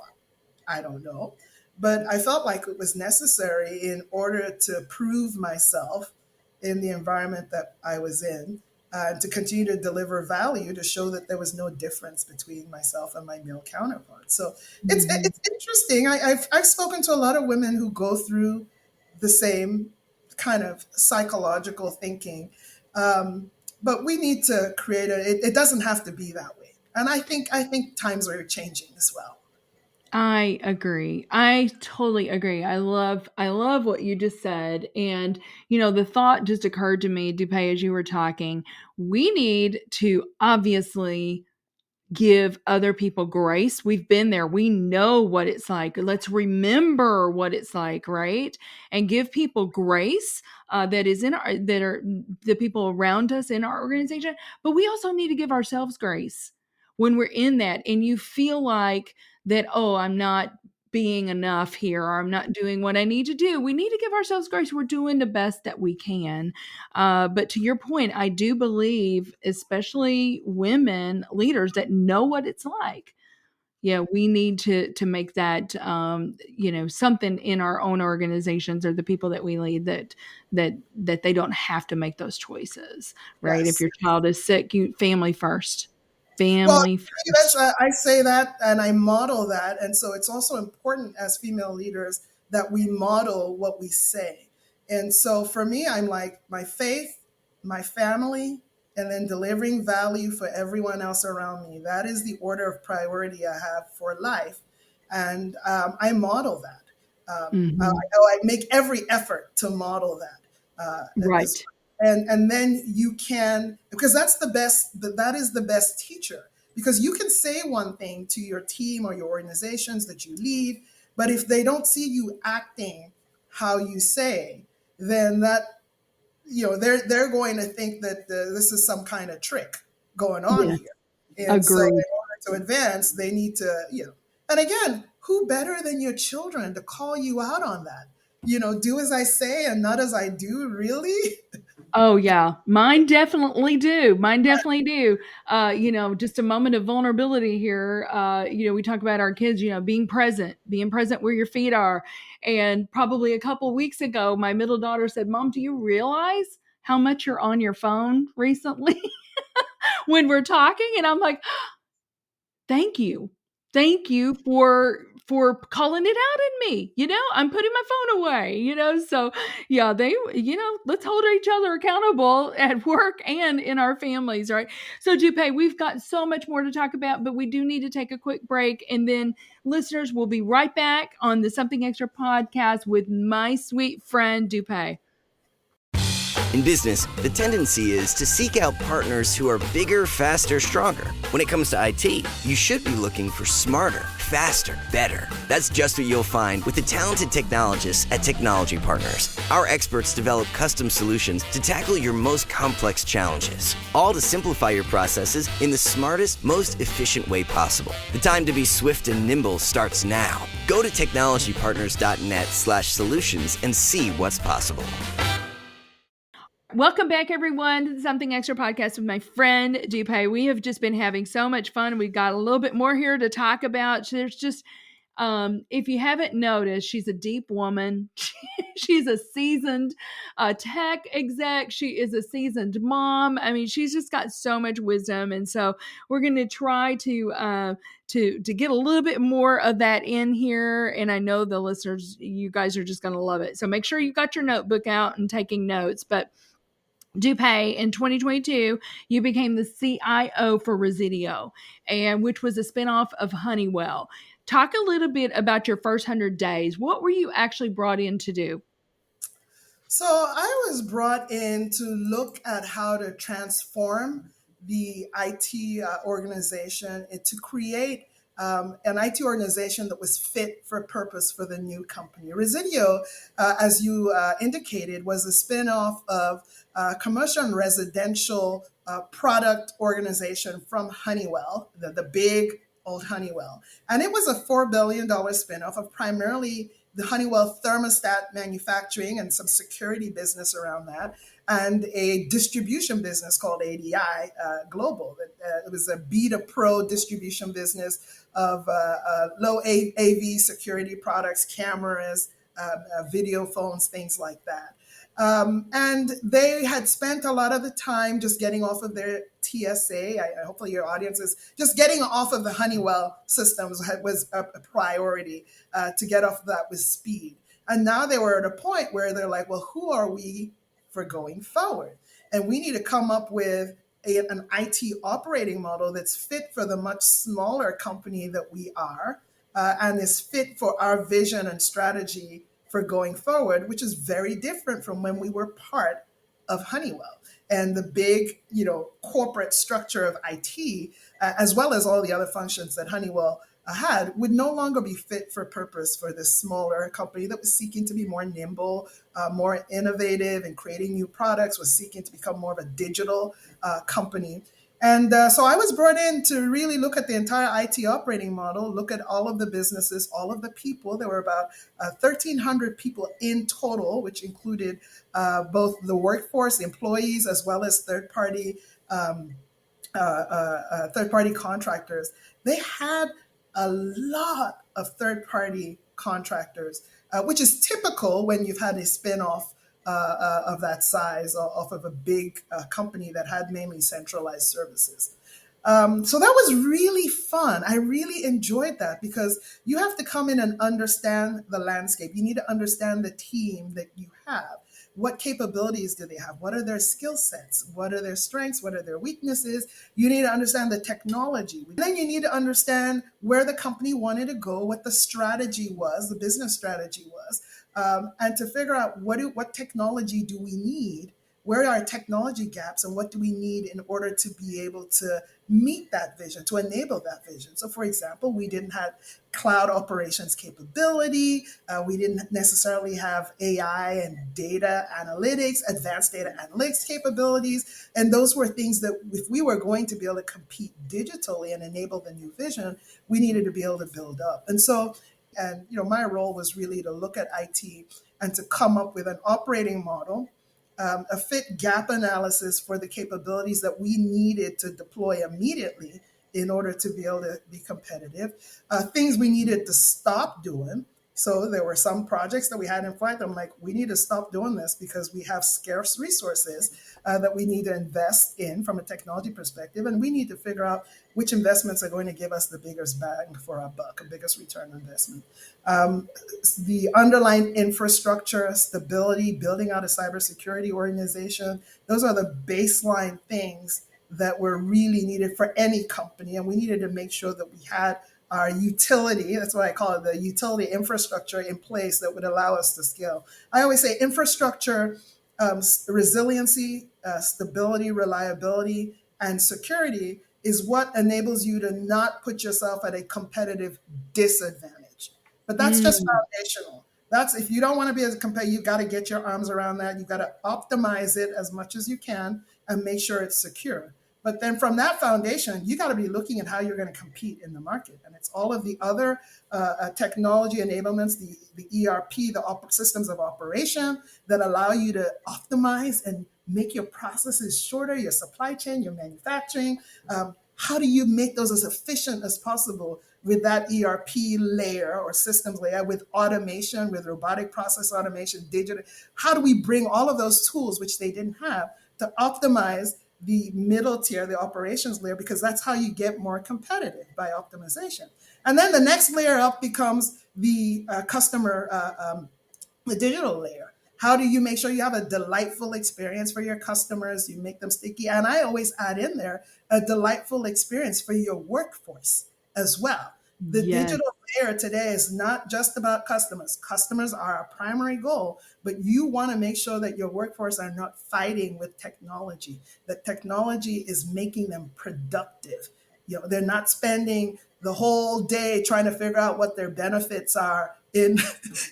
I don't know. But I felt like it was necessary in order to prove myself in the environment that I was in, to continue to deliver value, to show that there was no difference between myself and my male counterparts. So Mhm. it's interesting. I've spoken to a lot of women who go through the same kind of psychological thinking. Um, but we need to create it doesn't have to be that way. And I think times are changing as well. I agree. I totally agree. I love what you just said. And the thought just occurred to me, Dupe, as you were talking. We need to obviously give other people grace. We've been there. We know what it's like. Let's remember what it's like, right? And give people grace, that is in our that are the people around us in our organization. But we also need to give ourselves grace when we're in that and you feel like that, oh, I'm not being enough here, or I'm not doing what I need to do. We need to give ourselves grace. We're doing the best that we can. But to your point, I do believe, especially women leaders that know what it's like. Yeah, we need to make that something in our own organizations or the people that we lead that they don't have to make those choices, right? If Yes. your child is sick, you family first, Well, family that's first. I say that and I model that, and so it's also important as female leaders that we model what we say. And so for me, I'm like my faith, my family, and then delivering value for everyone else around me. That is the order of priority I have for life, and I model that. Mhm. I make every effort to model that as Right. and then you can, because that's the best, that is the best teacher, because you can say one thing to your team or your organizations that you lead, but if they don't see you acting how you say, then that, they're going to think that this is some kind of trick going on Yes. here. And so Agreed. in order to advance, they need to, and again, who better than your children to call you out on that? Do as I say and not as I do, really? Oh yeah, mine definitely do. Mine definitely do. Just a moment of vulnerability here. We talk about our kids, being present where your feet are. And probably a couple weeks ago, my middle daughter said, "Mom, do you realize how much you're on your phone recently when we're talking?" And I'm like, thank you. Thank you for calling it out in me. I'm putting my phone away, so yeah, let's hold each other accountable at work and in our families, right? So Dupe, we've got so much more to talk about, but we do need to take a quick break, and then listeners will be right back on the Something Extra podcast with my sweet friend Dupe. In business, the tendency is to seek out partners who are bigger, faster, stronger. When it comes to IT, you should be looking for smarter, faster, better. That's just what you'll find with the talented technologists at Technology Partners. Our experts develop custom solutions to tackle your most complex challenges, all to simplify your processes in the smartest, most efficient way possible. The time to be swift and nimble starts now. Go to technologypartners.net/solutions and see what's possible. Welcome back, everyone, to the Something Extra podcast with my friend Dupe. We have just been having so much fun. We've got a little bit more here to talk about. There's just, if you haven't noticed, she's a deep woman. She's a seasoned tech exec. She is a seasoned mom. I mean, she's just got so much wisdom, and so we're going to try to get a little bit more of that in here. And I know the listeners, you guys are just going to love it. So make sure you got your notebook out and taking notes. But Dupe, in 2022, you became the CIO for Resideo, and which was a spinoff of Honeywell. Talk a little bit about your first 100 days. What were you actually brought in to do? So I was brought in to look at how to transform the IT organization and to create an IT organization that was fit for purpose for the new company. Resideo, as you indicated, was a spinoff of commercial and residential product organization from Honeywell, the big old Honeywell. And it was a $4 billion spinoff of primarily the Honeywell thermostat manufacturing and some security business around that, and a distribution business called ADI Global. It was a B to Pro distribution business of low AV security products, cameras, video phones, things like that. And they had spent a lot of the time just getting off of their TSA. Hopefully your audience is just getting off of the Honeywell systems was a priority to get off of that with speed. And now they were at a point where they're like, well, who are we for going forward? And we need to come up with an IT operating model that's fit for the much smaller company that we are and is fit for our vision and strategy for going forward, which is very different from when we were part of Honeywell and the big, corporate structure of IT, as well as all the other functions that Honeywell had, would no longer be fit for purpose for this smaller company that was seeking to be more nimble, more innovative, and creating new products, was seeking to become more of a digital company. And so I was brought in to really look at the entire IT operating model, look at all of the businesses, all of the people. There were about 1,300 people in total, which included both the workforce, employees, as well as third-party contractors. They had a lot of third-party contractors, which is typical when you've had a spin-off of that size off of a big company that had mainly centralized services. So that was really fun. I really enjoyed that because you have to come in and understand the landscape. You need to understand the team that you have. What capabilities do they have? What are their skill sets? What are their strengths? What are their weaknesses? You need to understand the technology. Then you need to understand where the company wanted to go, what the strategy was, the business strategy was, and to figure out what technology do we need, where are our technology gaps, and what do we need in order to be able to meet that vision, to enable that vision. So for example, we didn't have cloud operations capability. We didn't necessarily have AI and data analytics, advanced data analytics capabilities. And those were things that if we were going to be able to compete digitally and enable the new vision, we needed to be able to build up. And my role was really to look at IT and to come up with an operating model, a fit gap analysis for the capabilities that we needed to deploy immediately in order to be able to be competitive, things we needed to stop doing. So there were some projects that we had in flight that I'm like, we need to stop doing this because we have scarce resources that we need to invest in from a technology perspective. And we need to figure out which investments are going to give us the biggest bang for our buck, the biggest return on investment. The underlying infrastructure, stability, building out a cybersecurity organization, those are the baseline things that were really needed for any company. And we needed to make sure that we had our utility, that's what I call it, the utility infrastructure in place that would allow us to scale. I always say infrastructure, resiliency, stability, reliability, and security is what enables you to not put yourself at a competitive disadvantage. But that's just foundational. That's if you don't want to be as a competitor, you got to get your arms around that. You got to optimize it as much as you can and make sure it's secure. But then from that foundation, you got to be looking at how you're going to compete in the market. And it's all of the other technology enablements, the ERP, the systems of operation that allow you to optimize and make your processes shorter, your supply chain, your manufacturing. How do you make those as efficient as possible with that ERP layer or systems layer, with automation, with robotic process automation, digital? How do we bring all of those tools, which they didn't have, to optimize the middle tier, the operations layer, because that's how you get more competitive, by optimization. And then the next layer up becomes the the digital layer. How do you make sure you have a delightful experience for your customers? You make them sticky. And I always add in there a delightful experience for your workforce as well. The digital layer today is not just about customers. Customers are our primary goal, but you want to make sure that your workforce are not fighting with technology, that technology is making them productive. They're not spending the whole day trying to figure out what their benefits are in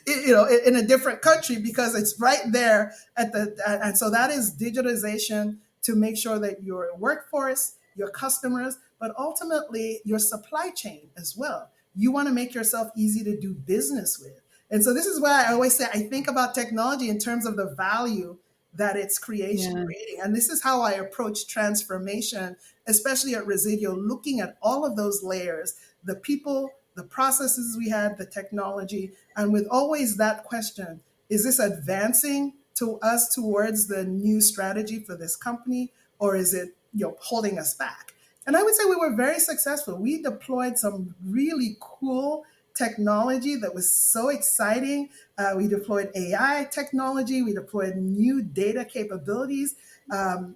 a different country, because it's right there and so that is digitization to make sure that your workforce, your customers, but ultimately your supply chain as well. You want to make yourself easy to do business with. And so this is why I always say I think about technology in terms of the value that it's creating. And this is how I approach transformation, especially at Residual, looking at all of those layers, the people, the processes we had, the technology, and with always that question, is this advancing to us towards the new strategy for this company, or is it holding us back? And I would say we were very successful. We deployed some really cool technology that was so exciting. We deployed AI technology. We deployed new data capabilities.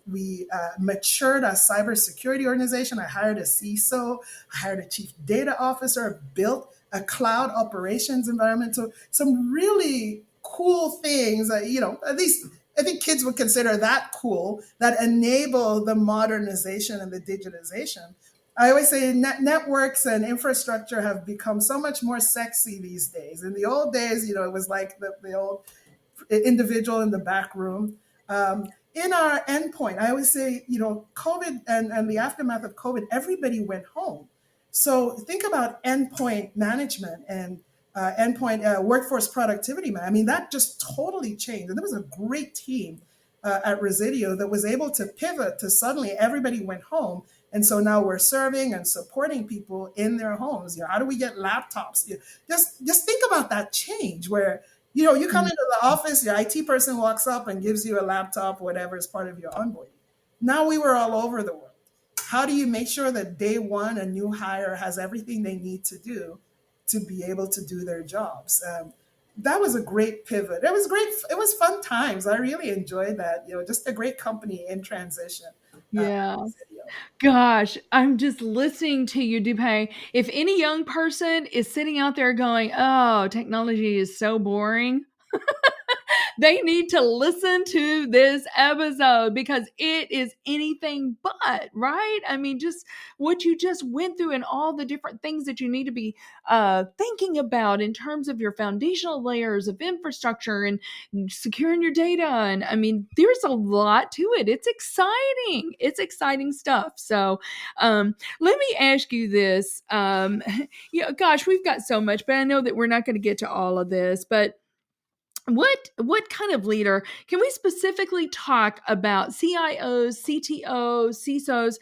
We matured our cybersecurity organization. I hired a CISO. I hired a chief data officer, built a cloud operations environment. So some really cool things, at least I think kids would consider that cool, that enable the modernization and the digitization. I always say networks and infrastructure have become so much more sexy these days. In the old days, it was like the old individual in the back room. in our endpoint, I always say, COVID and the aftermath of COVID, everybody went home. So think about endpoint management and endpoint workforce productivity. I mean, that just totally changed. And there was a great team at Residio that was able to pivot to suddenly everybody went home. And so now we're serving and supporting people in their homes. How do we get laptops? Just think about that change where, you come into the office, your IT person walks up and gives you a laptop, whatever is part of your onboarding. Now we were all over the world. How do you make sure that day one, a new hire has everything they need to do to be able to do their jobs? That was a great pivot. It was great. It was fun times. I really enjoyed that. Just a great company in transition. Yeah. Gosh, I'm just listening to you, Dupe. If any young person is sitting out there going, oh, technology is so boring, they need to listen to this episode because it is anything but, right? I mean, just what you just went through and all the different things that you need to be thinking about in terms of your foundational layers of infrastructure and securing your data. And I mean, there's a lot to it. It's exciting. It's exciting stuff. So let me ask you this. Gosh, we've got so much, but I know that we're not going to get to all of this, but what kind of leader can we specifically talk about? CIOs, CTOs, CISOs.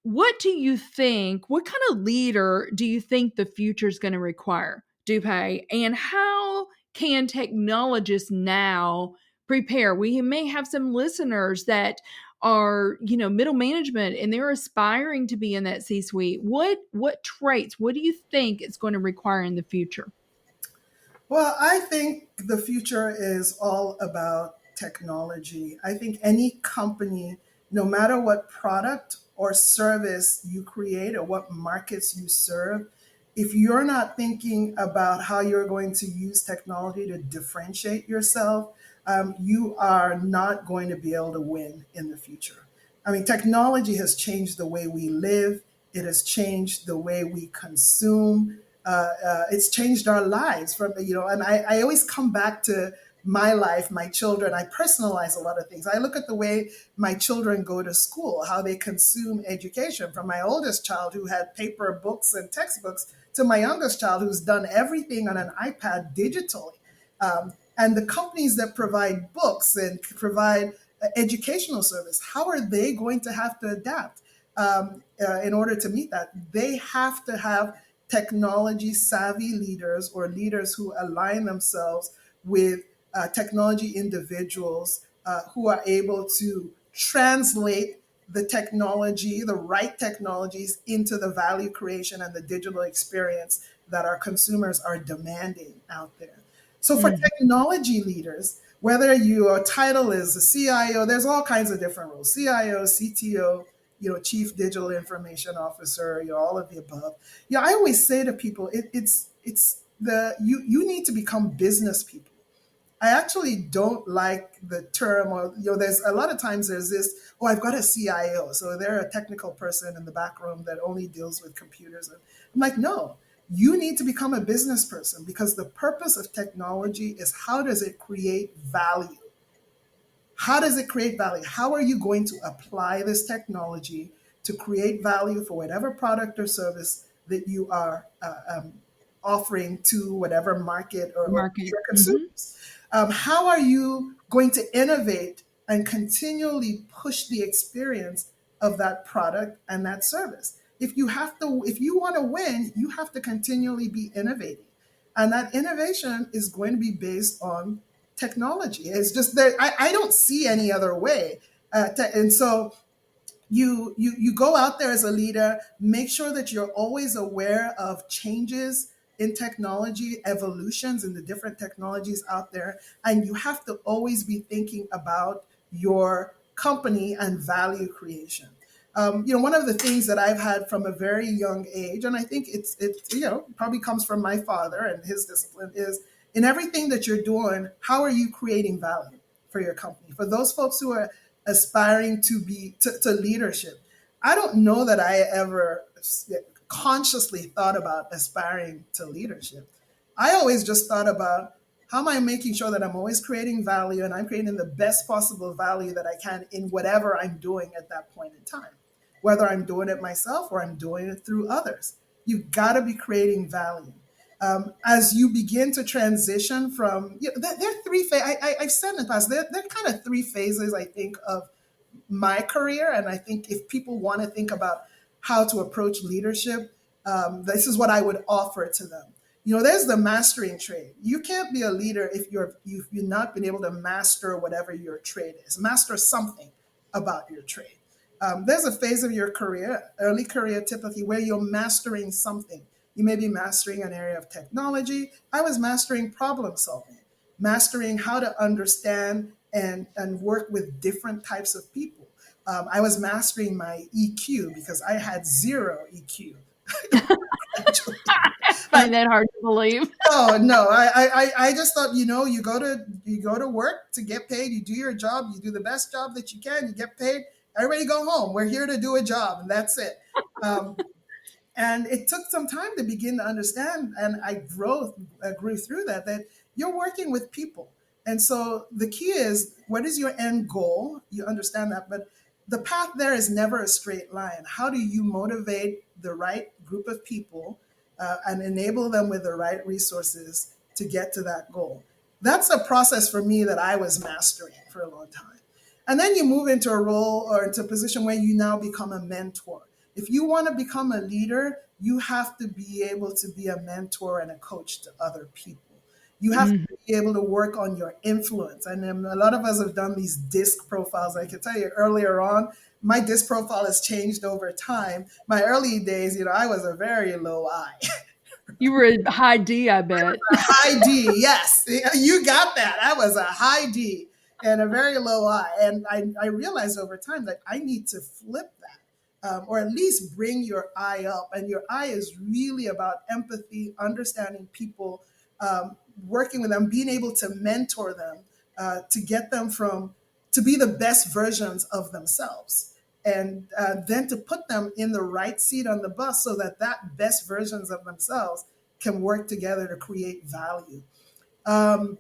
What do you think? What kind of leader do you think the future is going to require, Dupe? And how can technologists now prepare? We may have some listeners that are, middle management and they're aspiring to be in that C-suite. What traits? What do you think it's going to require in the future? Well, I think the future is all about technology. I think any company, no matter what product or service you create or what markets you serve, if you're not thinking about how you're going to use technology to differentiate yourself, you are not going to be able to win in the future. I mean, technology has changed the way we live. It has changed the way we consume. It's changed our lives from, and I always come back to my life, my children. I personalize a lot of things. I look at the way my children go to school, how they consume education, from my oldest child who had paper books and textbooks to my youngest child who's done everything on an iPad digitally. And the companies that provide books and provide educational service, how are they going to have to adapt in order to meet that? They have to have technology savvy leaders or leaders who align themselves with technology individuals who are able to translate the technology, the right technologies, into the value creation and the digital experience that our consumers are demanding out there. So for technology leaders, whether your title is a CIO, there's all kinds of different roles: CIO, CTO, Chief Digital Information Officer, all of the above. I always say to people, you need to become business people. I actually don't like the term, or there's a lot of times there's this, oh, I've got a CIO, so they're a technical person in the back room that only deals with computers. And I'm like, no, you need to become a business person, because the purpose of technology is, how does it create value? How does it create value? How are you going to apply this technology to create value for whatever product or service that you are offering to whatever market or your consumers? How are you going to innovate and continually push the experience of that product and that service? If you want to win, you have to continually be innovating. And that innovation is going to be based on technology. It's just that I don't see any other way. And so you go out there as a leader, make sure that you're always aware of changes in technology, evolutions in the different technologies out there. And you have to always be thinking about your company and value creation. One of the things that I've had from a very young age, and I think it's probably comes from my father and his discipline, is in everything that you're doing, how are you creating value for your company? For those folks who are aspiring to leadership, I don't know that I ever consciously thought about aspiring to leadership. I always just thought about, How am I making sure that I'm always creating value and I'm creating the best possible value that I can in whatever I'm doing at that point in time, whether I'm doing it myself or I'm doing it through others. You've got to be creating value. As you begin to transition from, there are three phases. I've said in the past, there are kind of three phases, I think, of my career. And I think if people want to think about how to approach leadership, this is what I would offer to them. There's the mastering trade. You can't be a leader if you've not been able to master whatever your trade is. Master something about your trade. There's a phase of your career, early career typically, where you're mastering something. You may be mastering an area of technology. I was mastering problem solving, mastering how to understand and work with different types of people. I was mastering my EQ because I had zero EQ. I find that hard to believe. No. I just thought, you go to work to get paid. You do your job. You do the best job that you can. You get paid. Everybody go home. We're here to do a job, and that's it. And it took some time to begin to understand, and I grew through that you're working with people. And so the key is, what is your end goal? You understand that, but the path there is never a straight line. How do you motivate the right group of people and enable them with the right resources to get to that goal? That's a process for me that I was mastering for a long time. And then you move into a role or into a position where you now become a mentor. If you want to become a leader, you have to be able to be a mentor and a coach to other people. You have to be able to work on your influence. And then a lot of us have done these DISC profiles. I can tell you earlier on, my DISC profile has changed over time. My early days, I was a very low I. You were a high D, I bet. A high D, yes. You got that. I was a high D and a very low I. And I realized over time that I need to flip that. Or at least bring your I up. And your I is really about empathy, understanding people, working with them, being able to mentor them, to get them to be the best versions of themselves. And then to put them in the right seat on the bus so that best versions of themselves can work together to create value. And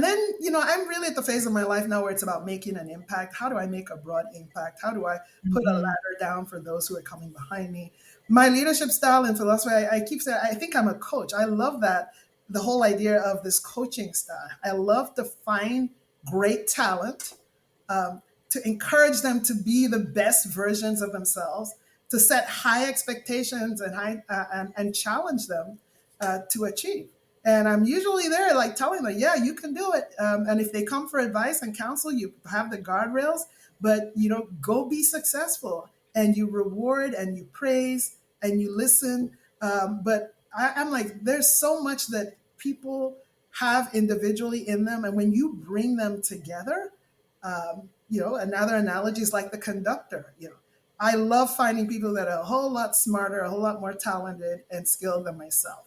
then, I'm really at the phase of my life now where it's about making an impact. How do I make a broad impact? How do I put a ladder down for those who are coming behind me? My leadership style and philosophy, I keep saying, I think I'm a coach. I love that, the whole idea of this coaching style. I love to find great talent, to encourage them to be the best versions of themselves, to set high expectations and challenge them to achieve. And I'm usually there, like telling them, yeah, you can do it. And if they come for advice and counsel, you have the guardrails, but, go be successful. And you reward and you praise and you listen. But I'm like, there's so much that people have individually in them. And when you bring them together, another analogy is like the conductor. I love finding people that are a whole lot smarter, a whole lot more talented and skilled than myself.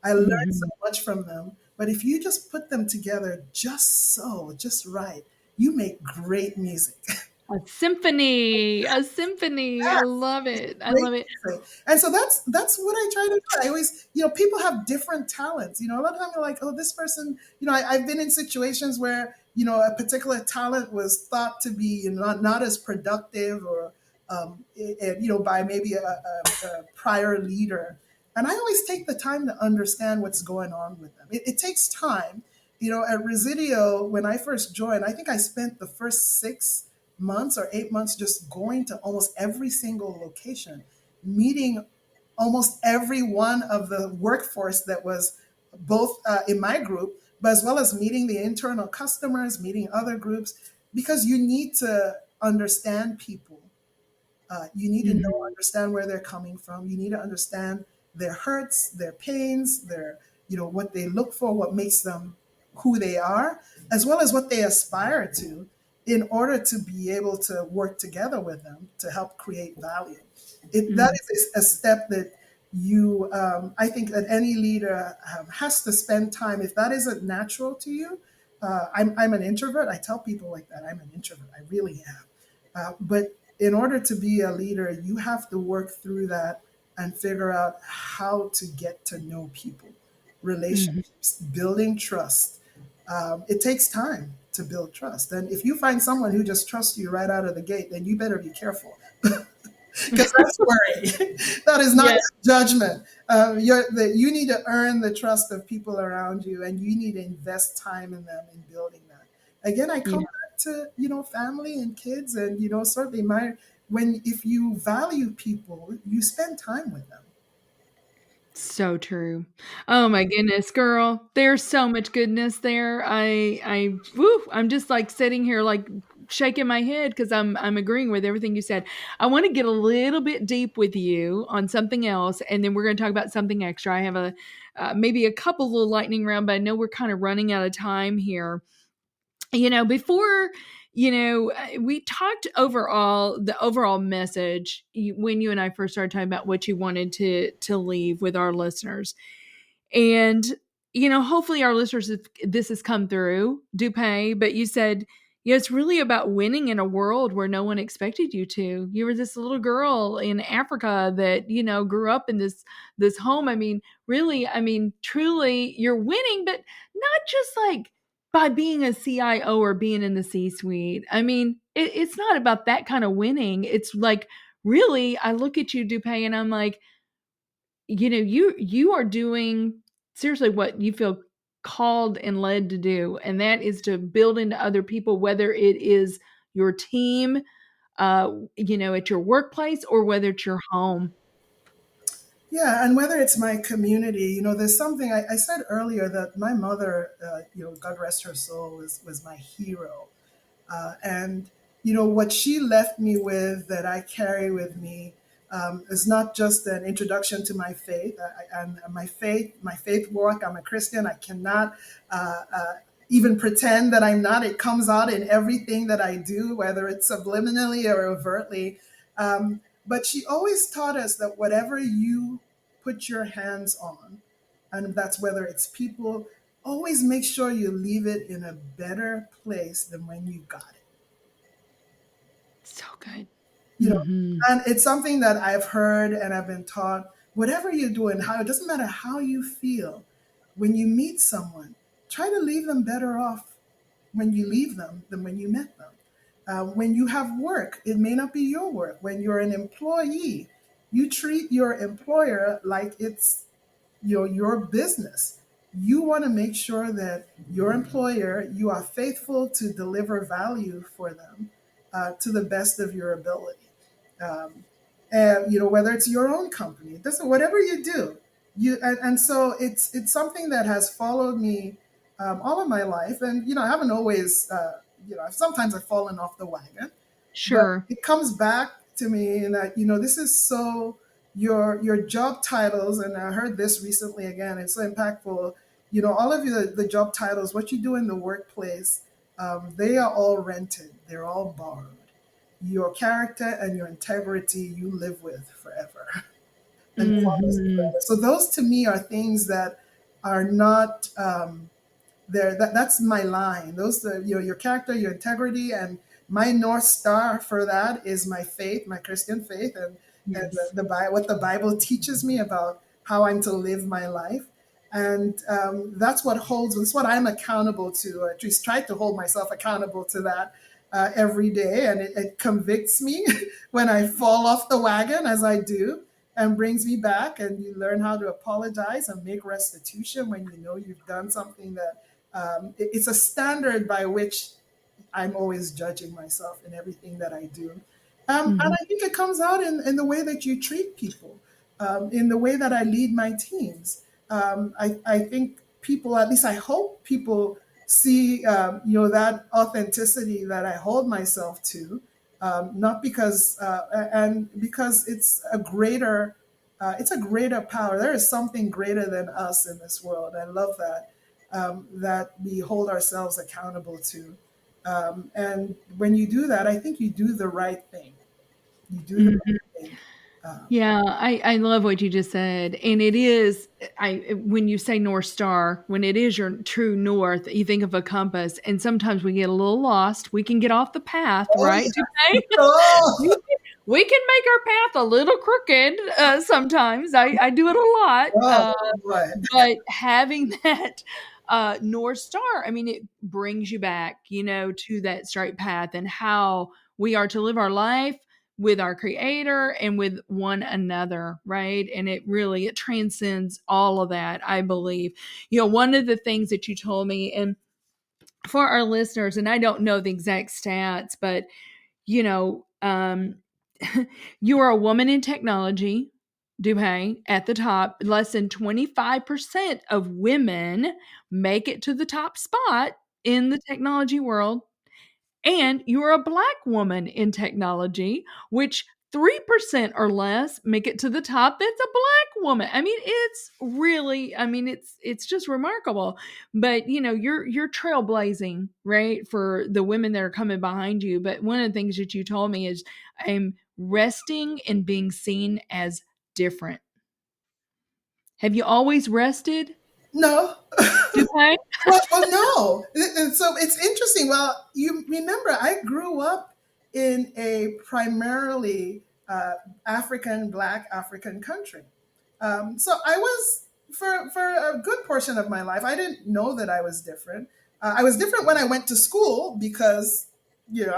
I learned so much from them, but if you just put them together just right, you make great music. A symphony. I love it. I love it. And so that's what I try to do. I always, people have different talents. A lot of times you're like, oh, this person, I've been in situations where, a particular talent was thought to be not as productive or, by maybe a prior leader. And I always take the time to understand what's going on with them. It takes time. At Residio, when I first joined, I think I spent the first 6 months or 8 months just going to almost every single location, meeting almost every one of the workforce that was both in my group, but as well as meeting the internal customers, meeting other groups, because you need to understand people. You need to understand where they're coming from. You need to understand their hurts, their pains, their, what they look for, what makes them who they are, as well as what they aspire to, in order to be able to work together with them to help create value. That is a step that I think that any leader has to spend time. If that isn't natural to you, I'm an introvert. I tell people like that, I'm an introvert. I really am. But in order to be a leader, you have to work through that and figure out how to get to know people. relationships, building trust. It takes time to build trust. And if you find someone who just trusts you right out of the gate, then you better be careful. Because that's worry. That is not Yes. judgment. You need to earn the trust of people around you, and you need to invest time in them in building that. Again, I come back to family and kids, and certainly if you value people, you spend time with them. So true. Oh my goodness, girl. There's so much goodness there. I'm just like sitting here like shaking my head because I'm agreeing with everything you said. I want to get a little bit deep with you on something else, and then we're going to talk about something extra. I have maybe a couple little lightning round, but I know we're kind of running out of time here. Before we talked the overall message when you and I first started talking about what you wanted to leave with our listeners. And, hopefully our listeners, this has come through, Dupe, but you said, it's really about winning in a world where no one expected you to. You were this little girl in Africa that, grew up in this home. Truly you're winning, but not just like by being a CIO or being in the C-suite. It's not about that kind of winning. It's like, really, I look at you, Dupe, and I'm like, you are doing seriously what you feel called and led to do, and that is to build into other people, whether it is your team, at your workplace, or whether it's your home. Yeah, and whether it's my community, there's something I said earlier that my mother, God rest her soul, was my hero. And what she left me with that I carry with me is not just an introduction to my faith. And my faith walk. I'm a Christian. I cannot even pretend that I'm not. It comes out in everything that I do, whether it's subliminally or overtly. But she always taught us that whatever you put your hands on, and that's whether it's people, always make sure you leave it in a better place than when you got it. So good. And it's something that I've heard and I've been taught. Whatever you're doing, it doesn't matter how you feel. When you meet someone, try to leave them better off when you leave them than when you met them. When you have work, it may not be your work. When you're an employee, you treat your employer like it's your business. You want to make sure that your employer, you are faithful to deliver value for them to the best of your ability. And whether it's your own company, it doesn't, whatever you do, and so it's something that has followed me all of my life. And I haven't always, sometimes I've fallen off the wagon. Sure. But it comes back to me that this is so your job titles, and I heard this recently again. It's so impactful. All of the job titles, what you do in the workplace, they are all rented. They're all borrowed. Your character and your integrity you live with forever. And forever. So those to me are things that are not there. That's my line. Those your character, your integrity, and my North Star for that is my faith, my Christian faith, and the what the Bible teaches me about how I'm to live my life. And that's what I'm accountable to, or at least try to hold myself accountable to that every day. And it convicts me when I fall off the wagon, as I do, and brings me back. And you learn how to apologize and make restitution when you've done something that it's a standard by which I'm always judging myself in everything that I do. And I think it comes out in the way that you treat people, in the way that I lead my teams. I think people, at least I hope people see, that authenticity that I hold myself to, not because, and because it's a greater power. There is something greater than us in this world. I love that, that we hold ourselves accountable to. And when you do that, I think you do the right thing. You do the right thing. Yeah, I love what you just said. And it is, when you say North Star, when it is your true north, you think of a compass, and sometimes we get a little lost. We can get off the path, right? Yeah. we can make our path a little crooked sometimes. I do it a lot. Oh boy. But having that North Star, I mean, it brings you back, to that straight path and how we are to live our life with our creator and with one another, right? And it transcends all of that, I believe. One of the things that you told me, and for our listeners, and I don't know the exact stats, but you know, um, you are a woman in technology, Dupe, at the top. Less than 25% of women make it to the top spot in the technology world. And you're a Black woman in technology, which 3% or less make it to the top. That's a Black woman. I mean, it's really, it's just remarkable. But you're trailblazing, right, for the women that are coming behind you. But one of the things that you told me is I'm resting and being seen as different. Have you always rested, No. Dupe? Well, no. And so it's interesting. Well, you remember, I grew up in a primarily Black African country. So I was, for a good portion of my life, I didn't know that I was different. I was different when I went to school because,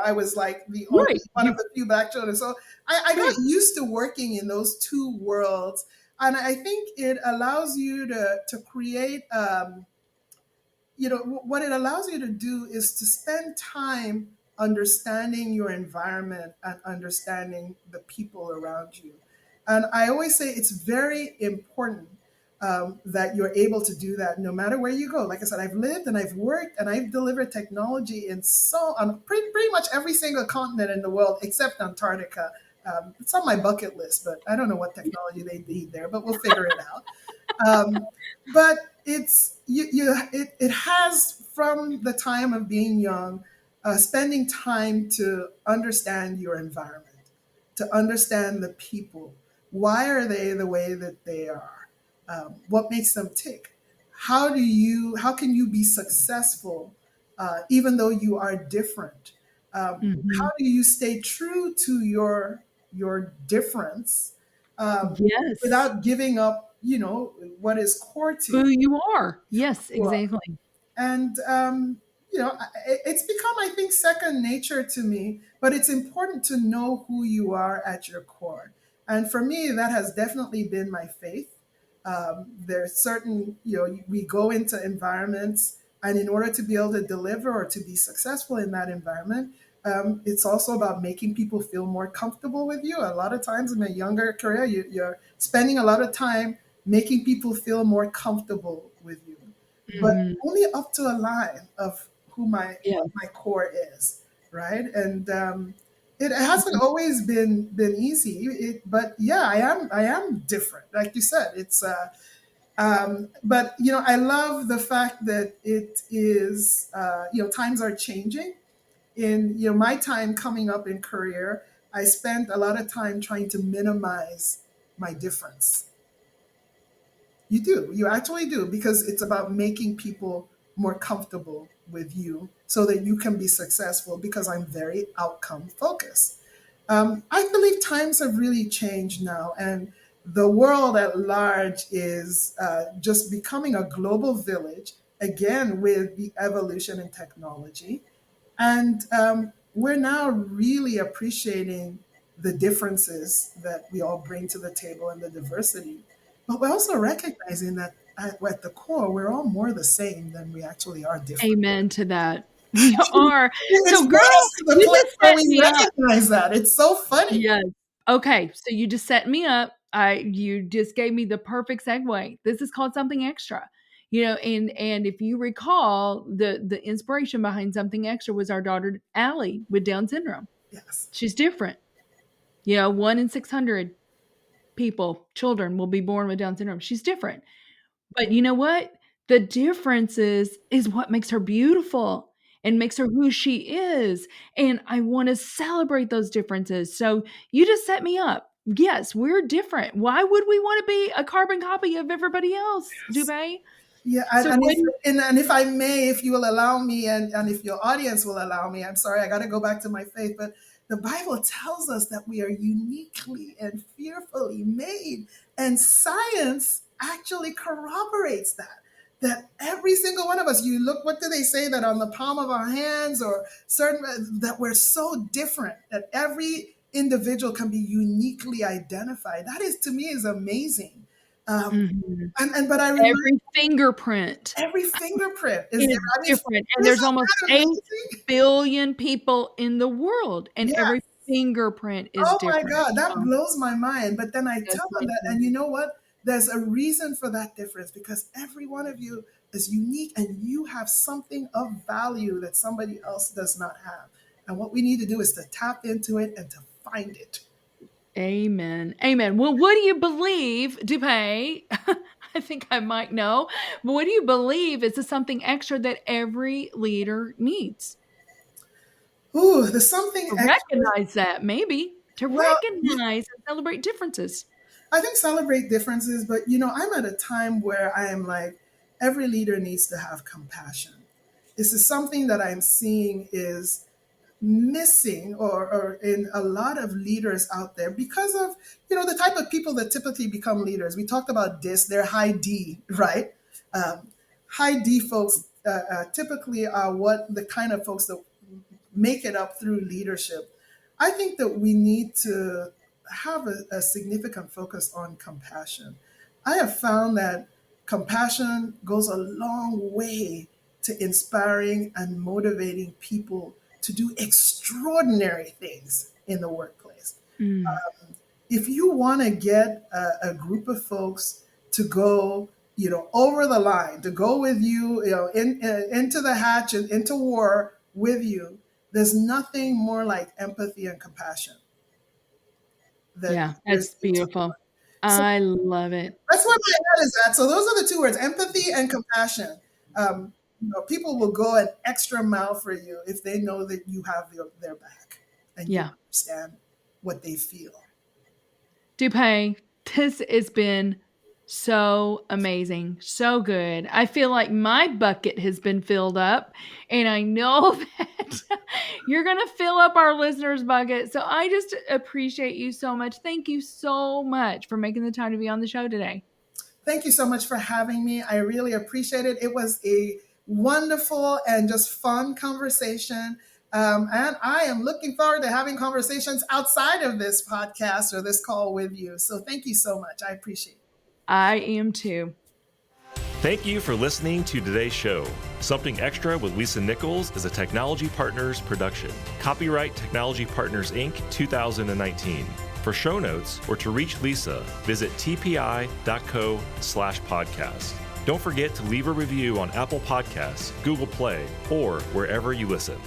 I was like the only Right. one of the few Black children. So I got Right. used to working in those two worlds. And I think it allows you to create, what it allows you to do is to spend time understanding your environment and understanding the people around you. And I always say it's very important that you're able to do that no matter where you go. Like I said, I've lived and I've worked and I've delivered technology on pretty much every single continent in the world except Antarctica. It's on my bucket list, but I don't know what technology they need there, but we'll figure it out. But it has, from the time of being young, spending time to understand your environment, to understand the people. Why are they the way that they are? What makes them tick? How can you be successful even though you are different? How do you stay true to your difference Yes. without giving up, what is core to Who you? you are. Yes, exactly. And it's become, I think, second nature to me. But it's important to know who you are at your core. And for me, that has definitely been my faith. There's certain, we go into environments, and in order to be able to deliver or to be successful in that environment, it's also about making people feel more comfortable with you. A lot of times in my younger career, you're spending a lot of time making people feel more comfortable with you, but Mhm. only up to a line of Yeah. what my core is, right? And it hasn't always been easy. But yeah, I am different, like you said. It's but I love the fact that it is times are changing. In my time coming up in career, I spent a lot of time trying to minimize my difference. You actually do, because it's about making people more comfortable with you so that you can be successful, because I'm very outcome focused. I believe times have really changed now, and the world at large is just becoming a global village, again, with the evolution in technology. And we're now really appreciating the differences that we all bring to the table and the diversity. But we're also recognizing that at the core, we're all more the same than we actually are different. Amen to that. We are. It's So, brought girl, us to the you place just where set we me up. recognize that. It's so funny. Yes. Okay, so you just set me up. You just gave me the perfect segue. This is called Something Extra. And if you recall, the inspiration behind Something Extra was our daughter Allie with Down syndrome. Yes. She's different. 1 in 600 children will be born with Down syndrome. She's different. But you know what? The difference is what makes her beautiful and makes her who she is. And I want to celebrate those differences. So you just set me up. Yes, we're different. Why would we want to be a carbon copy of everybody else, Dupe? Yeah, So and what if do you, and if I may, if you will allow me, and if your audience will allow me, I'm sorry, I got to go back to my faith, but the Bible tells us that we are uniquely and fearfully made. And science actually corroborates that every single one of us, you look, what do they say, that on the palm of our hands or certain, that we're so different, that every individual can be uniquely identified. That is, to me, is amazing. But I remember every fingerprint is different. And there's almost 8 billion people in the world, and every fingerprint is different. Oh my God, that blows my mind. But then I tell them that, and you know what? There's a reason for that difference, because every one of you is unique and you have something of value that somebody else does not have. And what we need to do is to tap into it and to find it. Amen. Amen. Well, what do you believe, Dupe? I think I might know. But what do you believe is something extra that every leader needs? Ooh, there's something to recognize that, maybe. To recognize and celebrate differences. I think celebrate differences, but I'm at a time where I am like, every leader needs to have compassion. This is something that I'm seeing is missing or in a lot of leaders out there because of, the type of people that typically become leaders. We talked about this, they're high D, right? High D folks typically are what the kind of folks that make it up through leadership. I think that we need to have a significant focus on compassion. I have found that compassion goes a long way to inspiring and motivating people to do extraordinary things in the workplace. If you want to get a group of folks to go, over the line, to go with you, into the hatch and into war with you, there's nothing more like empathy and compassion. That's beautiful. I love it. That's where my head is at. So those are the two words, empathy and compassion. People will go an extra mile for you if they know that you have their back and you understand what they feel. Dupe, this has been so amazing, so good. I feel like my bucket has been filled up, and I know that you're going to fill up our listeners' bucket. So I just appreciate you so much. Thank you so much for making the time to be on the show today. Thank you so much for having me. I really appreciate it. It was a wonderful and just fun conversation. And I am looking forward to having conversations outside of this podcast or this call with you. So thank you so much. I appreciate it. I am too. Thank you for listening to today's show. Something Extra with Lisa Nichols is a Technology Partners production. Copyright Technology Partners, Inc. 2019. For show notes or to reach Lisa, visit tpi.co/podcast. Don't forget to leave a review on Apple Podcasts, Google Play, or wherever you listen.